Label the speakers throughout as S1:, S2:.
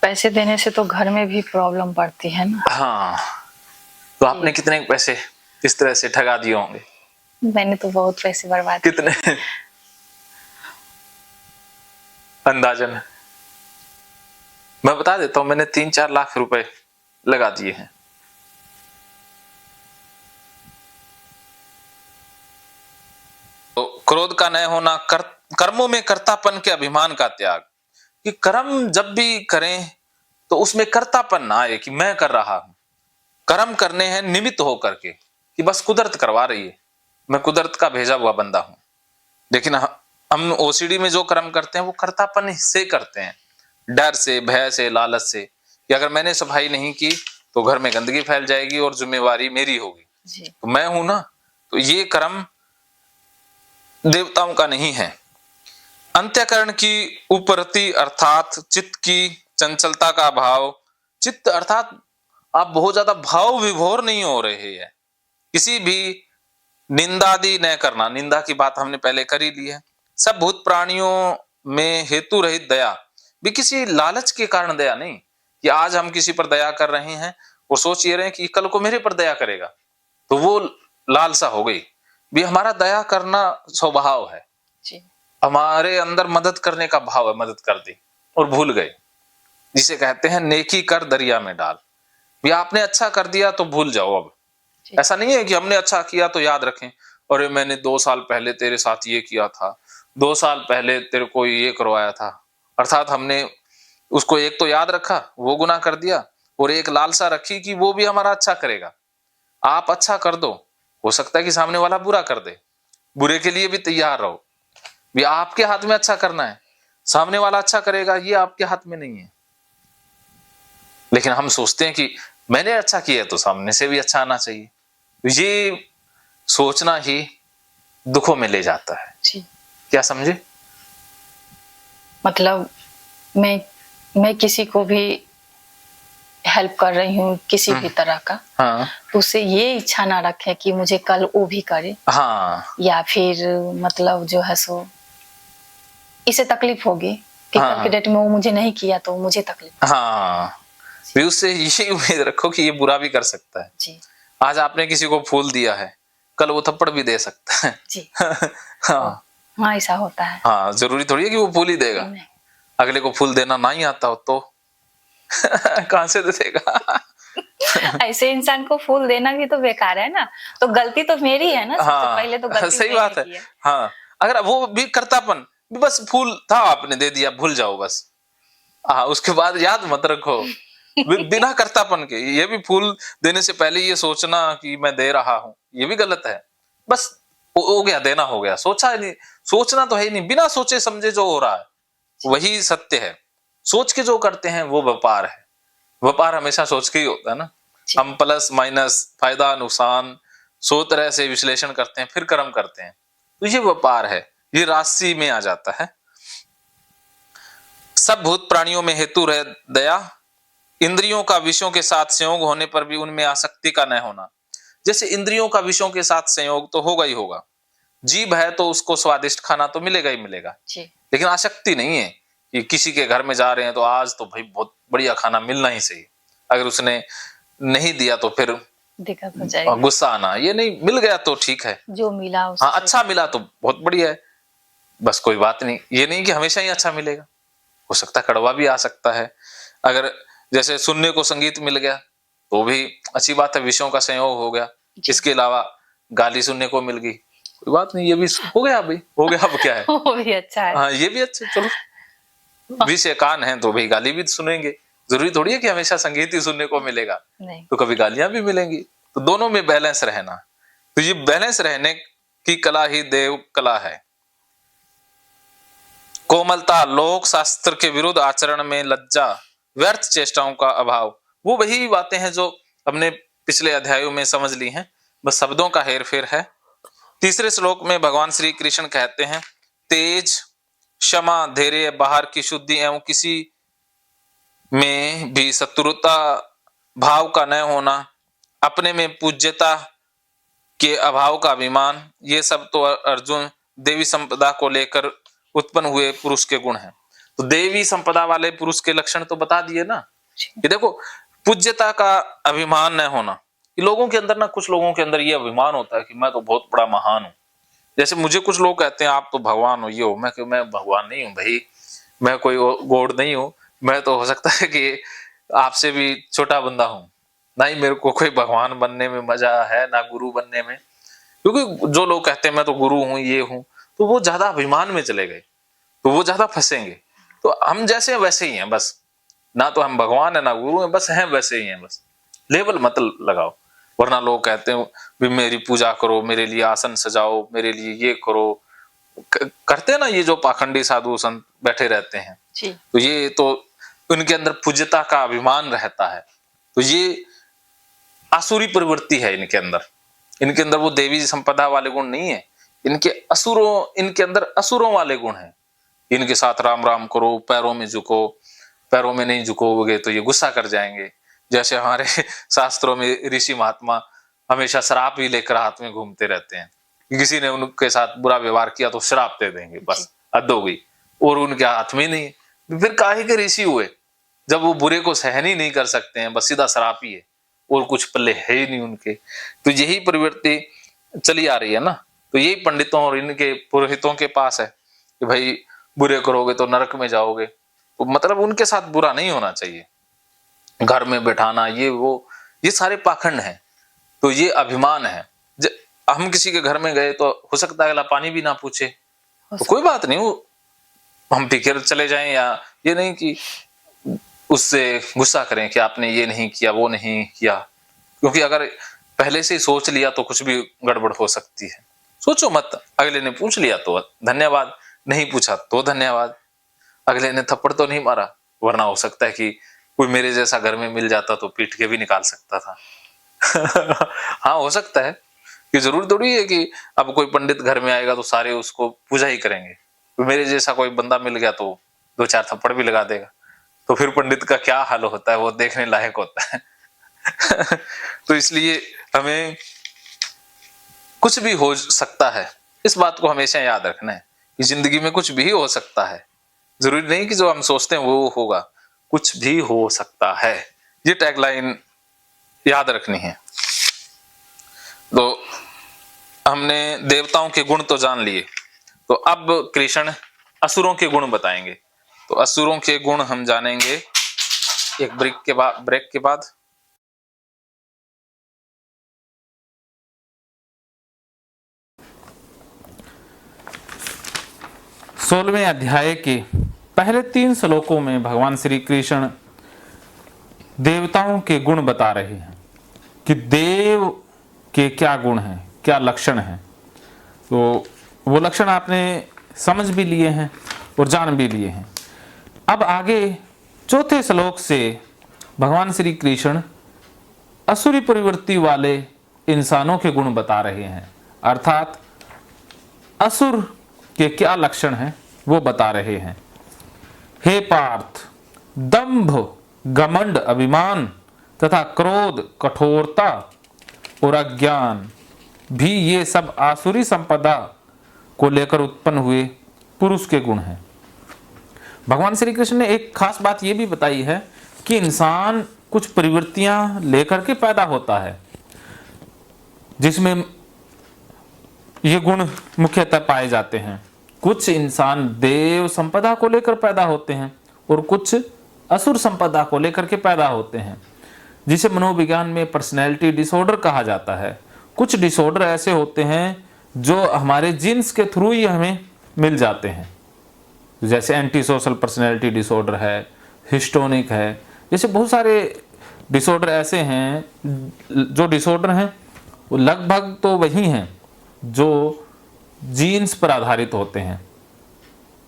S1: पैसे देने से तो घर में भी प्रॉब्लम पड़ती है ना।
S2: हाँ, तो आपने कितने पैसे किस तरह से ठगा दिए होंगे?
S1: मैंने तो बहुत पैसे बर्बाद
S2: कितने? अंदाजन मैं बता देता हूँ, मैंने 3-4 लाख रुपए लगा दिए हैं। तो क्रोध का न होना, कर्मों में कर्तापन के अभिमान का त्याग, कि कर्म जब भी करें तो उसमें कर्तापन ना आए कि मैं कर रहा हूं। कर्म करने हैं निमित्त होकर के, कि बस कुदरत करवा रही है, मैं कुदरत का भेजा हुआ बंदा हूं। लेकिन हम ओसीडी में जो कर्म करते हैं वो कर्तापन से करते हैं, डर से, भय से, लालच से, कि अगर मैंने सफाई नहीं की तो घर में गंदगी फैल जाएगी और जिम्मेवारी मेरी होगी, तो मैं हूं ना। तो ये कर्म देवताओं का नहीं है। अंत्यकरण की उपरति अर्थात चित्त की चंचलता का भाव। चित्त अर्थात आप बहुत ज्यादा भाव विभोर नहीं हो रहे हैं। किसी भी निंदादि न करना, निंदा की बात हमने पहले कर ही ली है। सब भूत प्राणियों में हेतु रहित दया, भी किसी लालच के कारण दया नहीं, कि आज हम किसी पर दया कर रहे हैं और सोच ये रहे हैं कि कल को मेरे पर दया करेगा, तो वो लालसा हो गई। भी हमारा दया करना स्वभाव है जी। हमारे अंदर मदद करने का भाव है, मदद कर दी और भूल गए, जिसे कहते हैं नेकी कर दरिया में डाल। भी आपने अच्छा कर दिया तो भूल जाओ। अब ऐसा नहीं है कि हमने अच्छा किया तो याद रखें, और मैंने 2 साल पहले तेरे साथ ये किया था, 2 साल पहले तेरे को ये करवाया था, अर्थात हमने उसको एक तो याद रखा, वो गुनाह कर दिया, और एक लालसा रखी कि वो भी हमारा अच्छा करेगा। आप अच्छा कर दो, हो सकता है कि सामने वाला बुरा कर दे, बुरे के लिए भी तैयार रहो। भी आपके हाथ में अच्छा करना है, सामने वाला अच्छा करेगा ये आपके हाथ में नहीं है। लेकिन हम सोचते हैं कि मैंने अच्छा किया तो सामने से भी अच्छा आना चाहिए। ये सोचना ही दुखों में ले जाता है जी। क्या समझे?
S1: मतलब मैं किसी को भी हेल्प कर रही हूँ किसी भी तरह का, हाँ। तो उसे ये इच्छा ना रखे कि मुझे कल वो भी करे, हाँ। या फिर मतलब जो है सो इसे तकलीफ होगी कि हाँ। कल के डेट में वो मुझे नहीं किया तो मुझे तकलीफ,
S2: हाँ। भी उससे ये उम्मीद रखो कि ये बुरा भी कर सकता है जी। आज आपने किसी को फूल दिया है, कल वो थप्पड़ भी दे सकता है जी। हाँ
S1: हाँ, ऐसा होता है।
S2: हाँ, जरूरी थोड़ी है कि वो फूल ही देगा। अगले को फूल देना नहीं आता हो तो कहां से देगा?
S1: ऐसे इंसान को फूल देना भी तो बेकार है ना, तो गलती तो मेरी है ना। सबसे पहले तो गलती
S2: सही बात है। हाँ, अगर वो भी कर्तापन, बस फूल था आपने दे दिया, भूल जाओ बस। हाँ, उसके बाद याद मत रखो बिना कर्तापन के। ये भी फूल देने से पहले ये सोचना कि मैं दे रहा हूं, ये भी गलत है। बस हो गया, देना हो गया, सोचा ही नहीं, सोचना तो है ही नहीं, बिना सोचे समझे जो हो रहा है वही सत्य है। सोच के जो करते हैं वो व्यापार है। व्यापार हमेशा सोच के ही होता है ना। हम प्लस माइनस, फायदा नुकसान, 100 तरह से विश्लेषण करते हैं, फिर कर्म करते हैं, तो ये व्यापार है, ये राशि में आ जाता है। सब भूत प्राणियों में हेतु रहे दया। इंद्रियों का विषयों के साथ संयोग होने पर भी उनमें आसक्ति का न होना। जैसे इंद्रियों का विषयों के साथ संयोग तो होगा ही होगा, जीभ है तो उसको स्वादिष्ट खाना तो मिलेगा ही मिलेगा, लेकिन आसक्ति नहीं है कि किसी के घर में जा रहे हैं तो आज तो भाई बहुत बढ़िया खाना मिलना ही चाहिए, अगर उसने नहीं दिया तो फिर
S1: दिक्कत हो जाएगी,
S2: गुस्सा आना। ये नहीं, मिल गया तो ठीक है,
S1: जो मिला
S2: हाँ अच्छा मिला तो बहुत बढ़िया है, बस कोई बात नहीं। ये नहीं कि हमेशा ही अच्छा मिलेगा, हो सकता है कड़वा भी आ सकता है। अगर जैसे सुनने को संगीत मिल गया तो भी अच्छी बात है, विषयों का संयोग हो गया। इसके अलावा गाली सुनने को मिल गई, कोई बात नहीं, ये भी हो गया भाई, हो गया, अब क्या है
S1: वो भी अच्छा है।
S2: हाँ, ये भी अच्छा, चलो विषय कान है तो भाई गाली भी सुनेंगे, जरूरी थोड़ी है कि हमेशा संगीत ही सुनने को मिलेगा, तो कभी गालियां भी मिलेंगी। तो दोनों में बैलेंस रहना, तो ये बैलेंस रहने की कला ही देव कला है। कोमलता, लोक शास्त्र के विरुद्ध आचरण में लज्जा, व्यर्थ चेष्टाओं का अभाव, वो वही बातें हैं जो हमने पिछले अध्यायों में समझ ली हैं, बस शब्दों का हेरफेर है। तीसरे श्लोक में भगवान श्री कृष्ण कहते हैं, तेज, क्षमा, धैर्य, बाहर की शुद्धि एवं किसी में भी शत्रुता भाव का न होना, अपने में पूज्यता के अभाव का अभिमान, ये सब तो अर्जुन देवी संपदा को लेकर उत्पन्न हुए पुरुष के गुण हैं। तो देवी संपदा वाले पुरुष के लक्षण तो बता दिए ना कि देखो, पूज्यता का अभिमान न होना। लोगों के अंदर ना, कुछ लोगों के अंदर ये अभिमान होता है कि मैं तो बहुत बड़ा महान हूं। जैसे मुझे कुछ लोग कहते हैं आप तो भगवान हो, ये हो। मैं भगवान नहीं हूं भाई, मैं कोई गॉड नहीं हूं। मैं तो हो सकता है कि आपसे भी छोटा बंदा हूं। ना ही मेरे को कोई भगवान बनने में मजा है, ना गुरु बनने में। क्योंकि जो लोग कहते हैं मैं तो गुरु हूं, ये हूं, तो वो ज्यादा अभिमान में चले गए, तो वो ज्यादा फंसेंगे। तो हम जैसे हैं वैसे ही हैं बस, ना तो हम भगवान है ना गुरु हैं, बस हैं वैसे ही हैं बस। लेबल मत लगाओ। वरना लोग कहते हैं भी मेरी पूजा करो, मेरे लिए आसन सजाओ, मेरे लिए ये करो। करते हैं ना ये जो पाखंडी साधु संत बैठे रहते हैं, तो ये तो उनके अंदर पूज्यता का अभिमान रहता है। तो ये आसुरी प्रवृत्ति है इनके अंदर। इनके अंदर वो देवी संपदा वाले गुण नहीं है, इनके अंदर असुरों वाले गुण हैं। इनके साथ राम राम करो, पैरों में झुको, पैरों में नहीं झुकोगे तो ये गुस्सा कर जाएंगे। जैसे हमारे शास्त्रों में ऋषि महात्मा हमेशा श्राप ही लेकर हाथ में घूमते रहते हैं। किसी ने उनके साथ बुरा व्यवहार किया तो श्राप दे देंगे, बस हद हो गई। और उनके हाथ में नहीं, फिर काहे के ऋषि हुए जब वो बुरे को सहन ही नहीं कर सकते हैं, बस सीधा श्राप ही है और कुछ पल्ले है ही नहीं उनके। तो यही प्रवृत्ति चली आ रही है ना। तो यही पंडितों और इनके पुरोहितों के पास है कि भाई बुरे करोगे तो नरक में जाओगे। तो मतलब उनके साथ बुरा नहीं होना चाहिए। घर में बैठाना, ये वो, ये सारे पाखंड हैं। तो ये अभिमान है। हम किसी के घर में गए तो हो सकता है अगला पानी भी ना पूछे, तो कोई बात नहीं, वो हम पी कर चले जाएं, या ये नहीं कि उससे गुस्सा करें कि आपने ये नहीं किया, वो नहीं किया। क्योंकि अगर पहले से ही सोच लिया तो कुछ भी गड़बड़ हो सकती है। सोचो मत, अगले ने पूछ लिया तो धन्यवाद, नहीं पूछा तो धन्यवाद। अगले ने थप्पड़ तो नहीं मारा, वरना हो सकता है कि कोई मेरे जैसा घर में मिल जाता तो पीट के भी निकाल सकता था। हाँ, हो सकता है कि जरूर थोड़ी है कि अब कोई पंडित घर में आएगा तो सारे उसको पूजा ही करेंगे। तो मेरे जैसा कोई बंदा मिल गया तो 2-4 थप्पड़ भी लगा देगा। तो फिर पंडित का क्या हाल होता है वो देखने लायक होता है। तो इसलिए हमें कुछ भी हो सकता है, इस बात को हमेशा याद रखना है कि जिंदगी में कुछ भी हो सकता है। जरूरी नहीं कि जो हम सोचते हैं वो होगा, कुछ भी हो सकता है। ये टैगलाइन याद रखनी है। तो हमने देवताओं के गुण तो जान लिए, तो अब कृष्ण असुरों के गुण बताएंगे। तो असुरों के गुण हम जानेंगे एक ब्रेक के बाद।
S3: 16वें अध्याय के पहले 3 श्लोकों में भगवान श्री कृष्ण देवताओं के गुण बता रहे हैं कि देव के क्या गुण हैं, क्या लक्षण हैं। तो वो लक्षण आपने समझ भी लिए हैं और जान भी लिए हैं। अब आगे 4थे श्लोक से भगवान श्री कृष्ण असुरी प्रवृत्ति वाले इंसानों के गुण बता रहे हैं, अर्थात असुर के क्या लक्षण हैं वो बता रहे हैं। हे पार्थ, दंभ, घमंड, अभिमान तथा क्रोध, कठोरता और अज्ञान भी ये सब आसुरी संपदा को लेकर उत्पन्न हुए पुरुष के गुण हैं। भगवान श्री कृष्ण ने एक खास बात ये भी बताई है कि इंसान कुछ प्रवृत्तियां लेकर के पैदा होता है, जिसमें ये गुण मुख्यतः पाए जाते हैं। कुछ इंसान देव संपदा को लेकर पैदा होते हैं और कुछ असुर संपदा को लेकर के पैदा होते हैं, जिसे मनोविज्ञान में पर्सनैलिटी डिसऑर्डर कहा जाता है। कुछ डिसऑर्डर ऐसे होते हैं जो हमारे जीन्स के थ्रू ही हमें मिल जाते हैं, जैसे एंटी सोशल पर्सनैलिटी डिसऑर्डर है, हिस्टोनिक है, जैसे बहुत सारे डिसऑर्डर ऐसे हैं। जो डिसऑर्डर हैं वो लगभग तो वही हैं जो जीन्स पर आधारित होते हैं।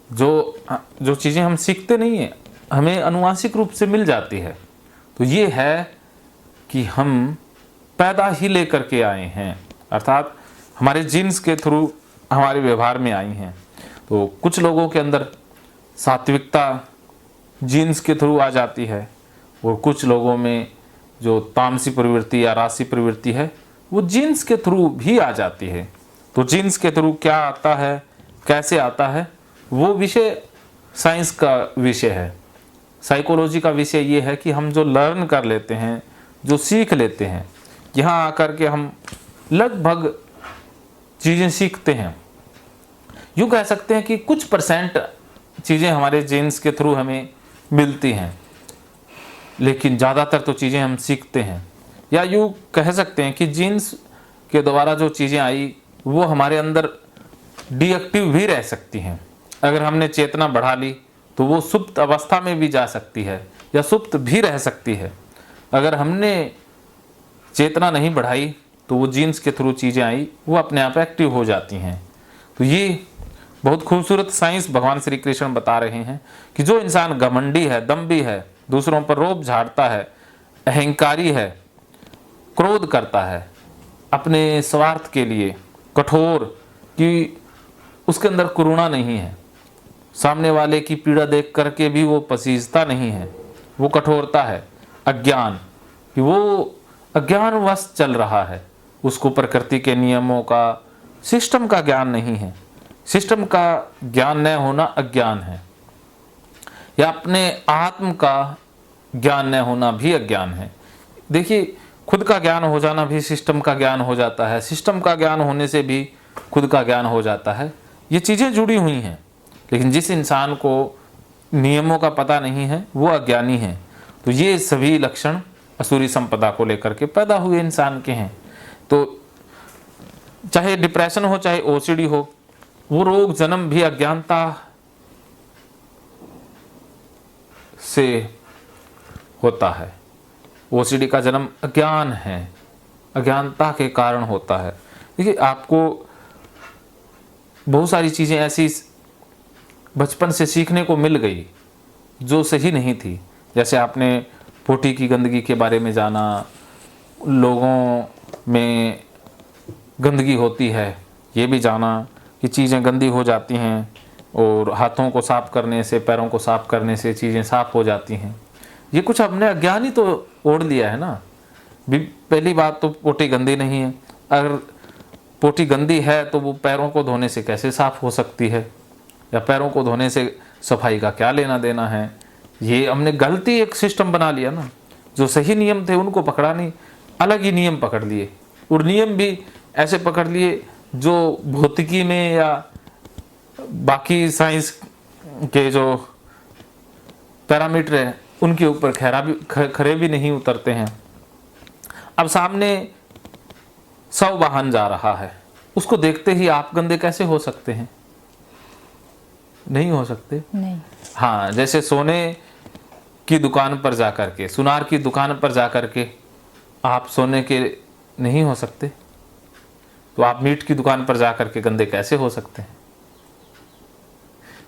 S3: जो चीज़ें हम सीखते नहीं हैं, हमें अनुवांशिक रूप से मिल जाती है। तो ये है कि हम पैदा ही लेकर के आए हैं, अर्थात हमारे जीन्स के थ्रू हमारे व्यवहार में आई हैं। तो कुछ लोगों के अंदर सात्विकता जीन्स के थ्रू आ जाती है और कुछ लोगों में जो तामसी प्रवृत्ति या राशि प्रवृत्ति है वो जीन्स के थ्रू भी आ जाती है। तो जीन्स के थ्रू क्या आता है, कैसे आता है, वो विषय साइंस का विषय है, साइकोलॉजी का विषय ये है कि हम जो लर्न कर लेते हैं, जो सीख लेते हैं, यहाँ आकर के हम लगभग चीज़ें सीखते हैं। यूँ कह सकते हैं कि कुछ % चीज़ें हमारे जीन्स के थ्रू हमें मिलती हैं, लेकिन ज़्यादातर तो चीज़ें हम सीखते हैं। या यूँ कह सकते हैं कि जीन्स के द्वारा जो चीज़ें आई वो हमारे अंदर डीएक्टिव भी रह सकती हैं। अगर हमने चेतना बढ़ा ली तो वो सुप्त अवस्था में भी जा सकती है या सुप्त भी रह सकती है। अगर हमने चेतना नहीं बढ़ाई तो वो जीन्स के थ्रू चीज़ें आई वो अपने आप एक्टिव हो जाती हैं। तो ये बहुत खूबसूरत साइंस भगवान श्री कृष्ण बता रहे हैं कि जो इंसान घमंडी है, दम्भी है, दूसरों पर रोब झाड़ता है, अहंकारी है, क्रोध करता है, अपने स्वार्थ के लिए कठोर, कि उसके अंदर करुणा नहीं है, सामने वाले की पीड़ा देख करके भी वो पसीजता नहीं है, वो कठोरता है, अज्ञान, कि वो अज्ञानवश चल रहा है, उसको प्रकृति के नियमों का, सिस्टम का ज्ञान नहीं है। सिस्टम का ज्ञान न होना अज्ञान है, या अपने आत्म का ज्ञान न होना भी अज्ञान है। देखिए, खुद का ज्ञान हो जाना भी सिस्टम का ज्ञान हो जाता है, सिस्टम का ज्ञान होने से भी खुद का ज्ञान हो जाता है। ये चीज़ें जुड़ी हुई हैं, लेकिन जिस इंसान को नियमों का पता नहीं है वो अज्ञानी है। तो ये सभी लक्षण असुरी संपदा को लेकर के पैदा हुए इंसान के हैं। तो चाहे डिप्रेशन हो, चाहे ओसीडी हो, वो रोग जन्म भी अज्ञानता से होता है। ओसीडी का जन्म अज्ञान है, अज्ञानता के कारण होता है। देखिए, आपको बहुत सारी चीज़ें ऐसी बचपन से सीखने को मिल गई जो सही नहीं थी। जैसे आपने पोटी की गंदगी के बारे में जाना, लोगों में गंदगी होती है ये भी जाना कि चीज़ें गंदी हो जाती हैं, और हाथों को साफ़ करने से, पैरों को साफ़ करने से चीज़ें साफ़ हो जाती हैं। ये कुछ हमने अज्ञान ही तो ओढ़ लिया है ना। पहली बात तो पोटी गंदी नहीं है। अगर पोटी गंदी है तो वो पैरों को धोने से कैसे साफ़ हो सकती है, या पैरों को धोने से सफाई का क्या लेना देना है। ये हमने गलती एक सिस्टम बना लिया ना। जो सही नियम थे उनको पकड़ा नहीं, अलग ही नियम पकड़ लिए, और नियम भी ऐसे पकड़ लिए जो भौतिकी में या बाकी साइंस के जो पैरामीटर हैं उनके ऊपर खरे भी नहीं उतरते हैं। अब सामने 100 वाहन जा रहा है, उसको देखते ही आप गंदे कैसे हो सकते हैं? नहीं हो सकते।
S1: नहीं।
S3: हाँ, जैसे सोने की दुकान पर जाकर के, सुनार की दुकान पर जाकर के आप सोने के नहीं हो सकते, तो आप मीट की दुकान पर जाकर के गंदे कैसे हो सकते हैं?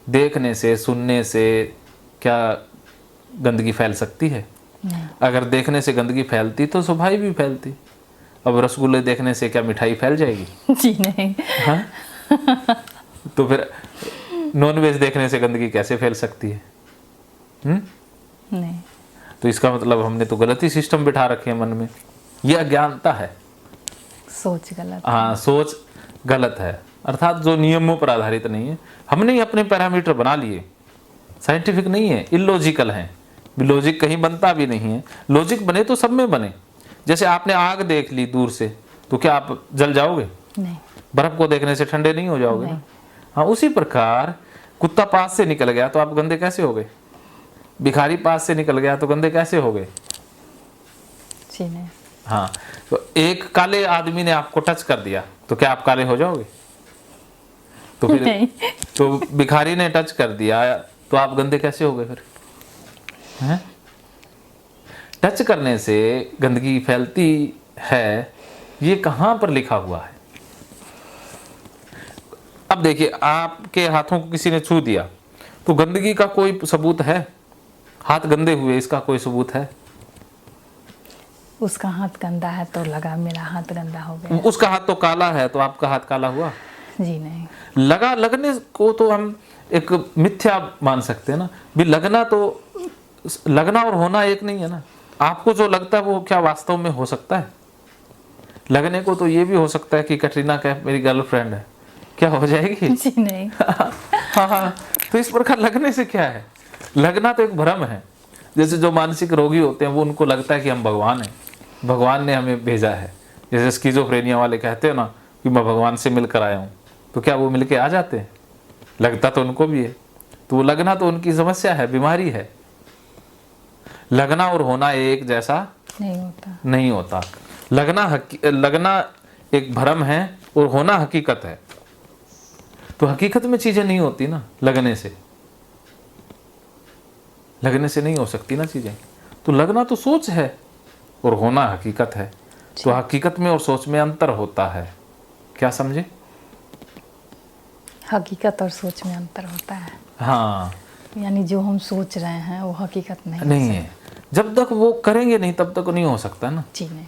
S3: देखने से, सुनने से क्या गंदगी फैल सकती है?
S1: नहीं।
S3: अगर देखने से गंदगी फैलती तो सुभाई भी फैलती। अब रसगुल्ले देखने से क्या मिठाई फैल जाएगी?
S1: जी नहीं।
S3: हाँ? तो फिर नॉनवेज देखने से गंदगी कैसे फैल सकती है?
S1: नहीं।
S3: तो इसका मतलब हमने तो गलत ही सिस्टम बिठा रखे हैं मन में। ये अज्ञानता है,
S1: सोच गलत।
S3: हाँ, सोच गलत है, अर्थात जो नियमों पर आधारित नहीं है। हमने ही अपने पैरामीटर बना लिए, साइंटिफिक नहीं है, इलॉजिकल है। लॉजिक कहीं बनता भी नहीं है। लॉजिक बने तो सब में बने। जैसे आपने आग देख ली दूर से, तो क्या आप जल जाओगे?
S1: नहीं।
S3: बर्फ को देखने से ठंडे नहीं हो जाओगे ना? हाँ, उसी प्रकार कुत्ता पास से निकल गया तो आप गंदे कैसे हो गए? भिखारी पास से निकल गया तो गंदे कैसे हो गए?
S1: जी नहीं।
S3: हाँ, तो एक काले आदमी ने आपको टच कर दिया तो क्या आप काले हो जाओगे? तो फिर
S1: नहीं।
S3: तो भिखारी ने टच कर दिया तो आप गंदे कैसे हो गए फिर? हैं? टच करने से गंदगी फैलती है, ये कहाँ पर लिखा हुआ है? अब देखिए, आपके हाथों को किसी ने छू दिया तो गंदगी का कोई सबूत है? हाथ गंदे हुए इसका कोई सबूत है?
S1: उसका हाथ गंदा है तो लगा मेरा हाथ गंदा हो गया।
S3: उसका हाथ तो काला है तो आपका हाथ काला हुआ?
S1: जी नहीं।
S3: लगने को तो हम एक मिथ्या मान सकते हैं ना भी। लगना और होना एक नहीं है ना। आपको जो लगता है वो क्या वास्तव में हो सकता है? लगने को तो ये भी हो सकता है कि कटरीना कैफ मेरी गर्लफ्रेंड है, क्या हो जाएगी?
S1: जी नहीं।
S3: हाँ, तो इस प्रकार लगने से क्या है, लगना तो एक भ्रम है। जैसे जो मानसिक रोगी होते हैं वो, उनको लगता है कि हम भगवान हैं, भगवान ने हमें भेजा है। जैसे स्किज़ोफ्रेनिया वाले कहते हैं ना कि मैं भगवान से मिलकर आया हूँ, तो क्या वो मिलके आ जाते हैं? लगता तो उनको भी है। तो वो लगना तो उनकी समस्या है, बीमारी है। लगना और होना एक जैसा नहीं होता। लगना एक भ्रम है और होना हकीकत है। तो हकीकत में चीजें नहीं होती ना लगने से नहीं हो सकती ना चीजें। तो लगना तो सोच है और होना हकीकत है। तो हकीकत में और सोच में अंतर होता है। क्या समझे?
S1: हकीकत और सोच में अंतर होता है।
S3: हाँ,
S1: यानी जो हम सोच रहे हैं वो हकीकत
S3: नहीं है। जब तक वो करेंगे नहीं तब तक नहीं हो सकता ना।
S1: जी नहीं।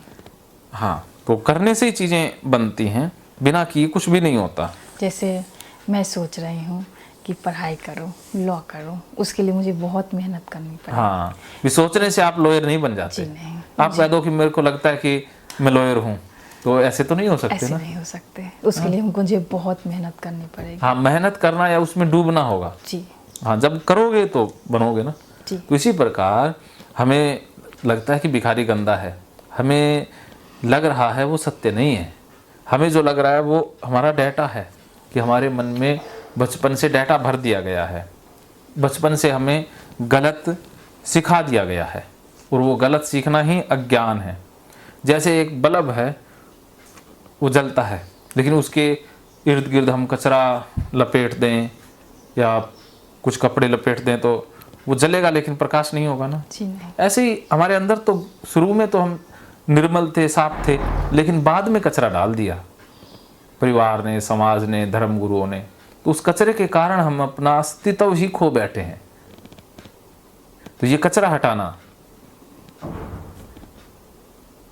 S3: हाँ, तो करने से ही चीजें बनती हैं, बिना किए कुछ भी नहीं होता।
S1: जैसे मैं सोच रही हूँ कि पढ़ाई करूँ, लॉ करूँ, उसके लिए मुझे बहुत मेहनत करनी पड़ेगी।
S3: हाँ, भी सोचने से आप लॉयर नहीं बन जाते।
S1: जी नहीं।
S3: आप कह दो कि मेरे को लगता है कि मैं लॉयर हूँ, तो ऐसे तो नहीं हो सकते
S1: ऐसे
S3: ना।
S1: नहीं हो सकते। उसके लिए मुझे बहुत मेहनत करनी पड़ेगी।
S3: हाँ, मेहनत करना या उसमें डूबना होगा।
S1: जी
S3: हाँ, जब करोगे तो बनोगे ना।
S1: जी।
S3: तो इसी प्रकार हमें लगता है कि भिखारी गंदा है, हमें लग रहा है वो सत्य नहीं है। हमें जो लग रहा है वो हमारा डाटा है कि हमारे मन में बचपन से डाटा भर दिया गया है। बचपन से हमें गलत सिखा दिया गया है और वो गलत सीखना ही अज्ञान है। जैसे एक बल्ब है, वो जलता है, लेकिन उसके इर्द गिर्द हम कचरा लपेट दें या कुछ कपड़े लपेट दें तो वो जलेगा, लेकिन प्रकाश नहीं होगा ना।
S1: जी नहीं।
S3: ऐसे ही हमारे अंदर तो शुरू में तो हम निर्मल थे, साफ थे, लेकिन बाद में कचरा डाल दिया परिवार ने, समाज ने, धर्म गुरुओं ने। तो उस कचरे के कारण हम अपना अस्तित्व ही खो बैठे हैं। तो ये कचरा हटाना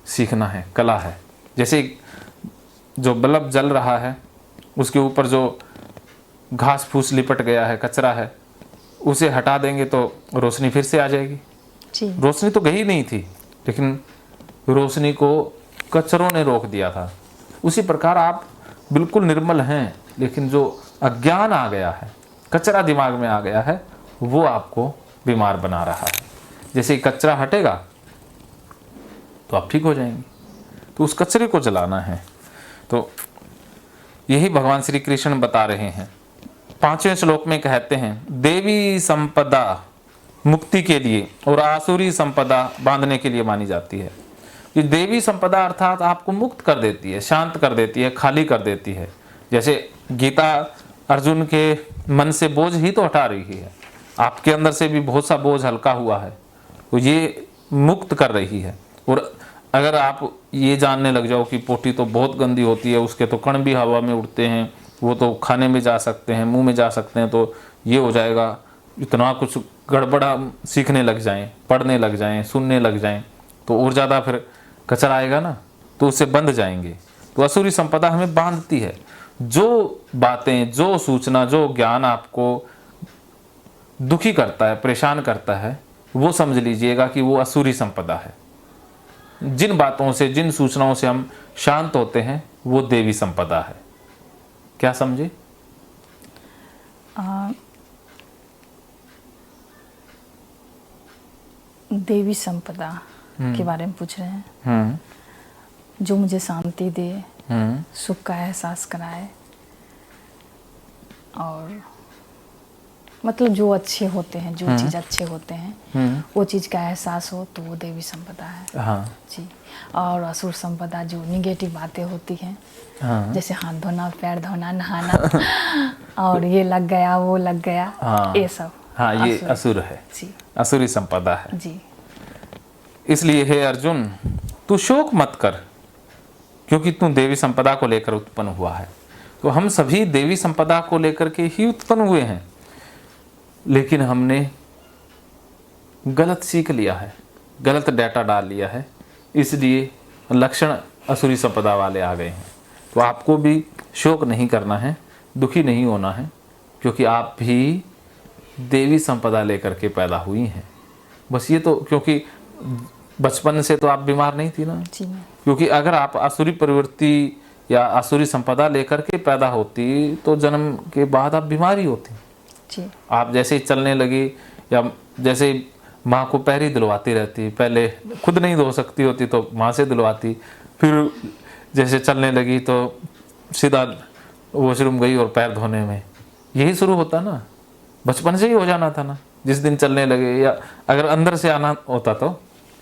S3: सीखना है, कला है। जैसे जो बल्ब जल रहा है उसके ऊपर जो घास फूस लिपट गया है, कचरा है, उसे हटा देंगे तो रोशनी फिर से आ जाएगी।
S1: जी।
S3: रोशनी तो गई नहीं थी, लेकिन रोशनी को कचरों ने रोक दिया था। उसी प्रकार आप बिल्कुल निर्मल हैं, लेकिन जो अज्ञान आ गया है, कचरा दिमाग में आ गया है, वो आपको बीमार बना रहा है। जैसे ही कचरा हटेगा तो आप ठीक हो जाएंगे। तो उस कचरे को जलाना है। तो यही भगवान श्री कृष्ण बता रहे हैं। 5वें श्लोक में कहते हैं, देवी संपदा मुक्ति के लिए और आसुरी संपदा बांधने के लिए मानी जाती है। ये देवी संपदा अर्थात आपको मुक्त कर देती है, शांत कर देती है, खाली कर देती है। जैसे गीता अर्जुन के मन से बोझ ही तो हटा रही है, आपके अंदर से भी बहुत सा बोझ हल्का हुआ है, तो ये मुक्त कर रही है। और अगर आप ये जानने लग जाओ कि पोटी तो बहुत गंदी होती है, उसके तो कण भी हवा में उड़ते हैं, वो तो खाने में जा सकते हैं, मुंह में जा सकते हैं, तो ये हो जाएगा, इतना कुछ गड़बड़ा सीखने लग जाएं, पढ़ने लग जाएं, सुनने लग जाएं, तो और ज़्यादा फिर कचरा आएगा ना, तो उससे बंध जाएंगे। तो असुरी संपदा हमें बांधती है। जो बातें, जो सूचना, जो ज्ञान आपको दुखी करता है, परेशान करता है, वो समझ लीजिएगा कि वो असुरी संपदा है। जिन बातों से, जिन सूचनाओं से हम शांत होते हैं, वो देवी संपदा है। क्या समझे?
S1: देवी संपदा के बारे में पूछ रहे हैं। जो मुझे शांति दे, सुख का एहसास कराए, और मतलब जो अच्छे होते हैं, जो चीज़ अच्छे होते हैं, वो चीज़ का एहसास हो, तो वो देवी संपदा है।
S3: हाँ।
S1: जी। और असुर संपदा जो निगेटिव बातें होती हैं,
S3: हाँ।
S1: जैसे हाथ धोना, पैर धोना, नहाना और ये लग गया, वो लग गया,
S3: हाँ।
S1: ये सब,
S3: हाँ, ये असुर है।
S1: जी।
S3: असुरी संपदा है।
S1: जी।
S3: इसलिए हे अर्जुन, तू शोक मत कर, क्योंकि तू देवी संपदा को लेकर उत्पन्न हुआ है। तो हम सभी देवी संपदा को लेकर के ही उत्पन्न हुए हैं, लेकिन हमने गलत सीख लिया है, गलत डाटा डाल लिया है, इसलिए लक्षण असुरी संपदा वाले आ गए हैं। तो आपको भी शोक नहीं करना है, दुखी नहीं होना है, क्योंकि आप भी देवी संपदा लेकर के पैदा हुई हैं। बस ये तो, क्योंकि बचपन से तो आप बीमार नहीं थी ना।
S1: जी।
S3: क्योंकि अगर आप असुरी प्रवृत्ति या असुरी संपदा लेकर के पैदा होती तो जन्म के बाद आप बीमारी होती।
S1: जी।
S3: आप जैसे ही चलने लगी या जैसे माँ को पैर ही दिलवाती रहती, पहले खुद नहीं धो सकती होती तो माँ से दिलवाती, फिर जैसे चलने लगी तो सीधा वॉशरूम गई और पैर धोने में, यही शुरू होता ना, बचपन से ही हो जाना था ना। जिस दिन चलने लगे या अगर अंदर से आना होता तो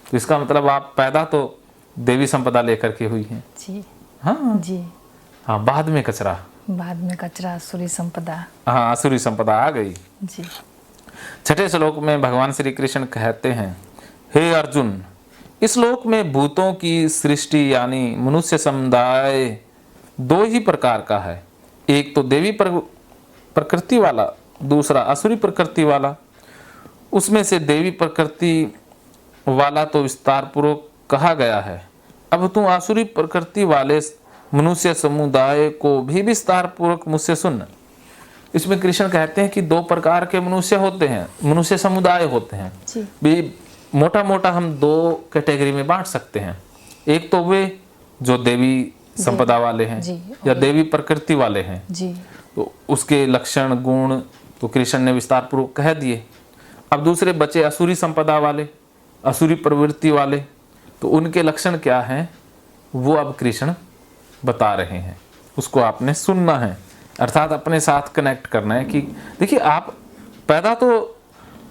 S3: इसका मतलब आप पैदा तो देवी संपदा लेकर के हुई हैं।
S1: जी
S3: हाँ
S1: जी।
S3: हाँ, बाद में कचरा,
S1: बाद में कचरा, आसुरी संपदा।
S3: हाँ, आसुरी संपदा आ गई।
S1: जी।
S3: छठे श्लोक में भगवान श्री कृष्ण कहते हैं, हे अर्जुन, इस श्लोक में भूतों की सृष्टि यानी मनुष्य समुदाय दो ही प्रकार का है, एक तो देवी प्रकृति वाला, दूसरा असुरी प्रकृति वाला। उसमें से देवी प्रकृति वाला तो विस्तार पूर्वक कहा गया है, अब तुम आसुरी प्रकृति वाले मनुष्य समुदाय को भी विस्तार पूर्वक मुझसे सुन। इसमें कृष्ण कहते हैं कि दो प्रकार के मनुष्य होते हैं, मनुष्य समुदाय होते हैं भी, मोटा मोटा हम दो कैटेगरी में बांट सकते हैं। एक तो वे जो देवी संपदा वाले हैं या देवी प्रकृति वाले हैं
S1: जी।
S3: तो उसके लक्षण गुण तो कृष्ण ने विस्तार पूर्वक कह दिए। अब दूसरे बचे असुरी संपदा वाले, असुरी प्रवृत्ति वाले, तो उनके लक्षण क्या हैं वो अब कृष्ण बता रहे हैं, उसको आपने सुनना है, अर्थात अपने साथ कनेक्ट करना है कि देखिए आप पैदा तो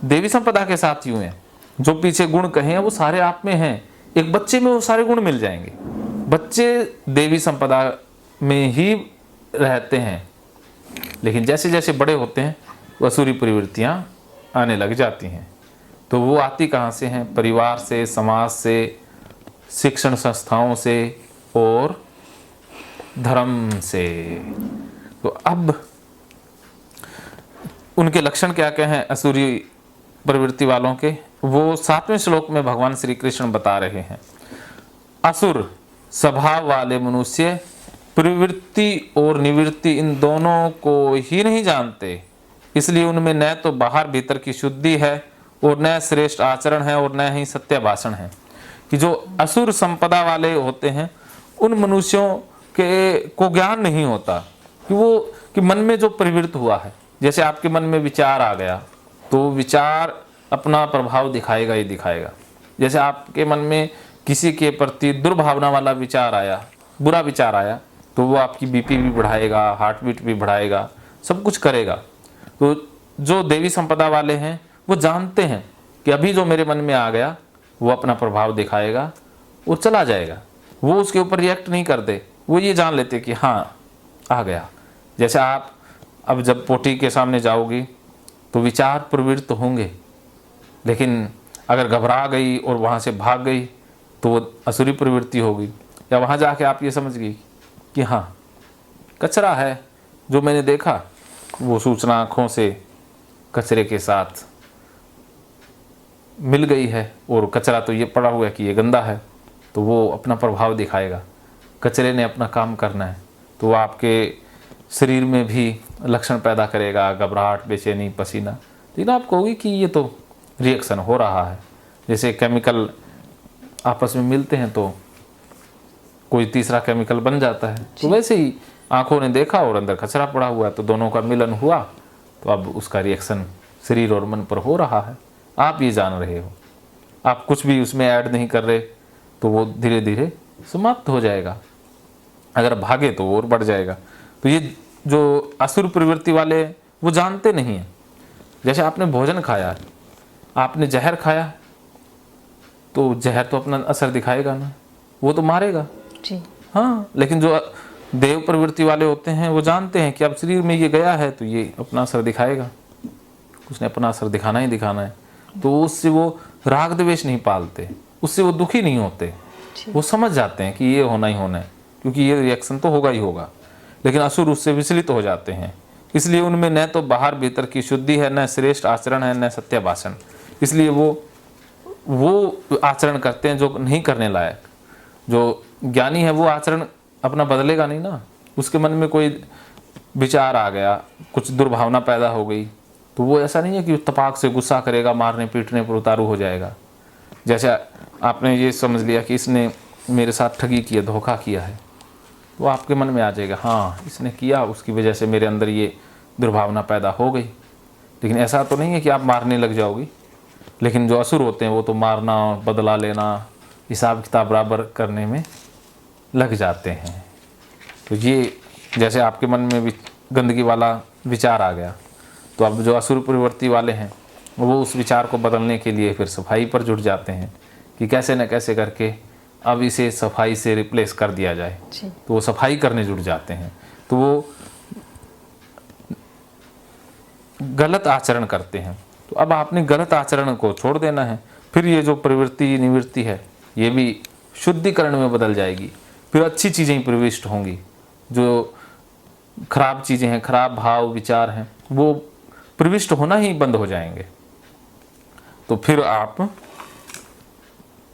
S3: देवी संपदा के साथ ही हुए हैं, जो पीछे गुण कहे हैं वो सारे आप में हैं, एक बच्चे में वो सारे गुण मिल जाएंगे। बच्चे देवी संपदा में ही रहते हैं, लेकिन जैसे जैसे बड़े होते हैं वो असुरी प्रवृत्तियाँ आने लग जाती हैं। तो वो आती कहाँ से हैं? परिवार से, समाज से, शिक्षण संस्थाओं से और धर्म से। तो अब उनके लक्षण क्या क्या हैं असुरी प्रवृत्ति वालों के, वो 7वें श्लोक में भगवान श्री कृष्ण बता रहे हैं। असुर स्वभाव वाले मनुष्य प्रवृत्ति और निवृत्ति इन दोनों को ही नहीं जानते, इसलिए उनमें न तो बाहर भीतर की शुद्धि है और न श्रेष्ठ आचरण है और न ही सत्य भाषण है। कि जो असुर संपदा वाले होते हैं उन मनुष्यों के को ज्ञान नहीं होता कि वो कि मन में जो प्रवृत्त हुआ है, जैसे आपके मन में विचार आ गया तो विचार अपना प्रभाव दिखाएगा ही दिखाएगा। जैसे आपके मन में किसी के प्रति दुर्भावना वाला विचार आया, बुरा विचार आया, तो वो आपकी बीपी भी बढ़ाएगा, हार्ट बीट भी बढ़ाएगा, सब कुछ करेगा। तो जो देवी संपदा वाले हैं वो जानते हैं कि अभी जो मेरे मन में आ गया वो अपना प्रभाव दिखाएगा और चला जाएगा, वो उसके ऊपर रिएक्ट नहीं करते, वो ये जान लेते कि हाँ आ गया। जैसे आप अब जब पोटी के सामने जाओगी तो विचार प्रवृत्त होंगे, लेकिन अगर घबरा गई और वहाँ से भाग गई तो वो असुरी प्रवृत्ति होगी। या वहाँ जाके आप ये समझ गई कि हाँ कचरा है, जो मैंने देखा वो सूचना आँखों से कचरे के साथ मिल गई है और कचरा तो ये पड़ा हुआ है कि ये गंदा है, तो वो अपना प्रभाव दिखाएगा। कचरे ने अपना काम करना है तो वो आपके शरीर में भी लक्षण पैदा करेगा, घबराहट, बेचैनी, पसीना। लेकिन आपको होगी कि ये तो रिएक्शन हो रहा है, जैसे केमिकल आपस में मिलते हैं तो कोई तीसरा केमिकल बन जाता है, तो वैसे ही आंखों ने देखा और अंदर कचरा पड़ा हुआ है तो दोनों का मिलन हुआ, तो अब उसका रिएक्शन शरीर और मन पर हो रहा है। आप ये जान रहे हो, आप कुछ भी उसमें ऐड नहीं कर रहे तो वो धीरे धीरे समाप्त हो जाएगा, अगर भागे तो और बढ़ जाएगा। तो ये जो असुर प्रवृत्ति वाले वो जानते नहीं हैं। जैसे आपने भोजन खाया, आपने जहर खाया तो जहर तो अपना असर दिखाएगा ना, वो तो मारेगा
S1: जी।
S3: हाँ, लेकिन जो देव प्रवृत्ति वाले होते हैं वो जानते हैं कि अब शरीर में ये गया है तो ये अपना असर दिखाएगा, उसने अपना असर दिखाना ही दिखाना है। तो उससे वो राग द्वेष नहीं पालते, उससे वो दुखी नहीं होते, वो समझ जाते हैं कि ये होना ही होना है, क्योंकि ये रिएक्शन तो होगा ही होगा। लेकिन असुर उससे विचलित हो जाते हैं, इसलिए उनमें न तो बाहर भीतर की शुद्धि है, न श्रेष्ठ आचरण है, न सत्य भाषण। इसलिए वो आचरण करते हैं जो नहीं करने लायक। जो ज्ञानी है वो आचरण अपना बदलेगा नहीं ना, उसके मन में कोई विचार आ गया, कुछ दुर्भावना पैदा हो गई, तो वो ऐसा नहीं है कि तपाक से गुस्सा करेगा, मारने पीटने पर उतारू हो जाएगा। जैसे आपने ये समझ लिया कि इसने मेरे साथ ठगी किया, धोखा किया है, तो आपके मन में आ जाएगा हाँ इसने किया, उसकी वजह से मेरे अंदर ये दुर्भावना पैदा हो गई। लेकिन ऐसा तो नहीं है कि आप मारने लग जाओगी। लेकिन जो असुर होते हैं वो तो मारना, बदला लेना, हिसाब किताब बराबर करने में लग जाते हैं। तो ये जैसे आपके मन में भी गंदगी वाला विचार आ गया, तो अब जो असुर प्रवृत्ति वाले हैं वो उस विचार को बदलने के लिए फिर सफाई पर जुट जाते हैं कि कैसे न कैसे करके अब इसे सफाई से रिप्लेस कर दिया जाए। तो वो सफाई करने जुट जाते हैं, तो वो गलत आचरण करते हैं। तो अब आपने गलत आचरण को छोड़ देना है। फिर ये जो प्रवृत्ति निवृत्ति है ये भी शुद्धिकरण में बदल जाएगी। फिर अच्छी चीज़ें प्रविष्ट होंगी। जो खराब चीज़ें हैं, खराब भाव विचार हैं, वो प्रविष्ट होना ही बंद हो जाएंगे। तो फिर आप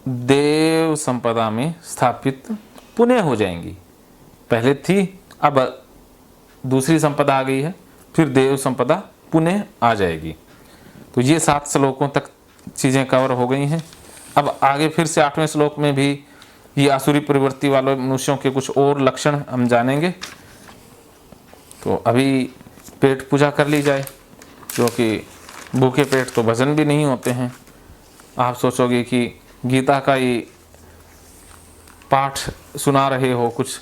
S3: देव संपदा में स्थापित पुनः हो जाएंगी। पहले थी, अब दूसरी संपदा आ गई है, फिर देव संपदा पुनः आ जाएगी। तो ये 7 श्लोकों तक चीज़ें कवर हो गई हैं। अब आगे फिर से 8वें श्लोक में भी ये आसुरी प्रवृत्ति वाले मनुष्यों के कुछ और लक्षण हम जानेंगे। तो अभी पेट पूजा कर ली जाए, क्योंकि भूखे पेट तो भजन भी नहीं होते हैं। आप सोचोगे कि गीता का ही पाठ सुना रहे हो, कुछ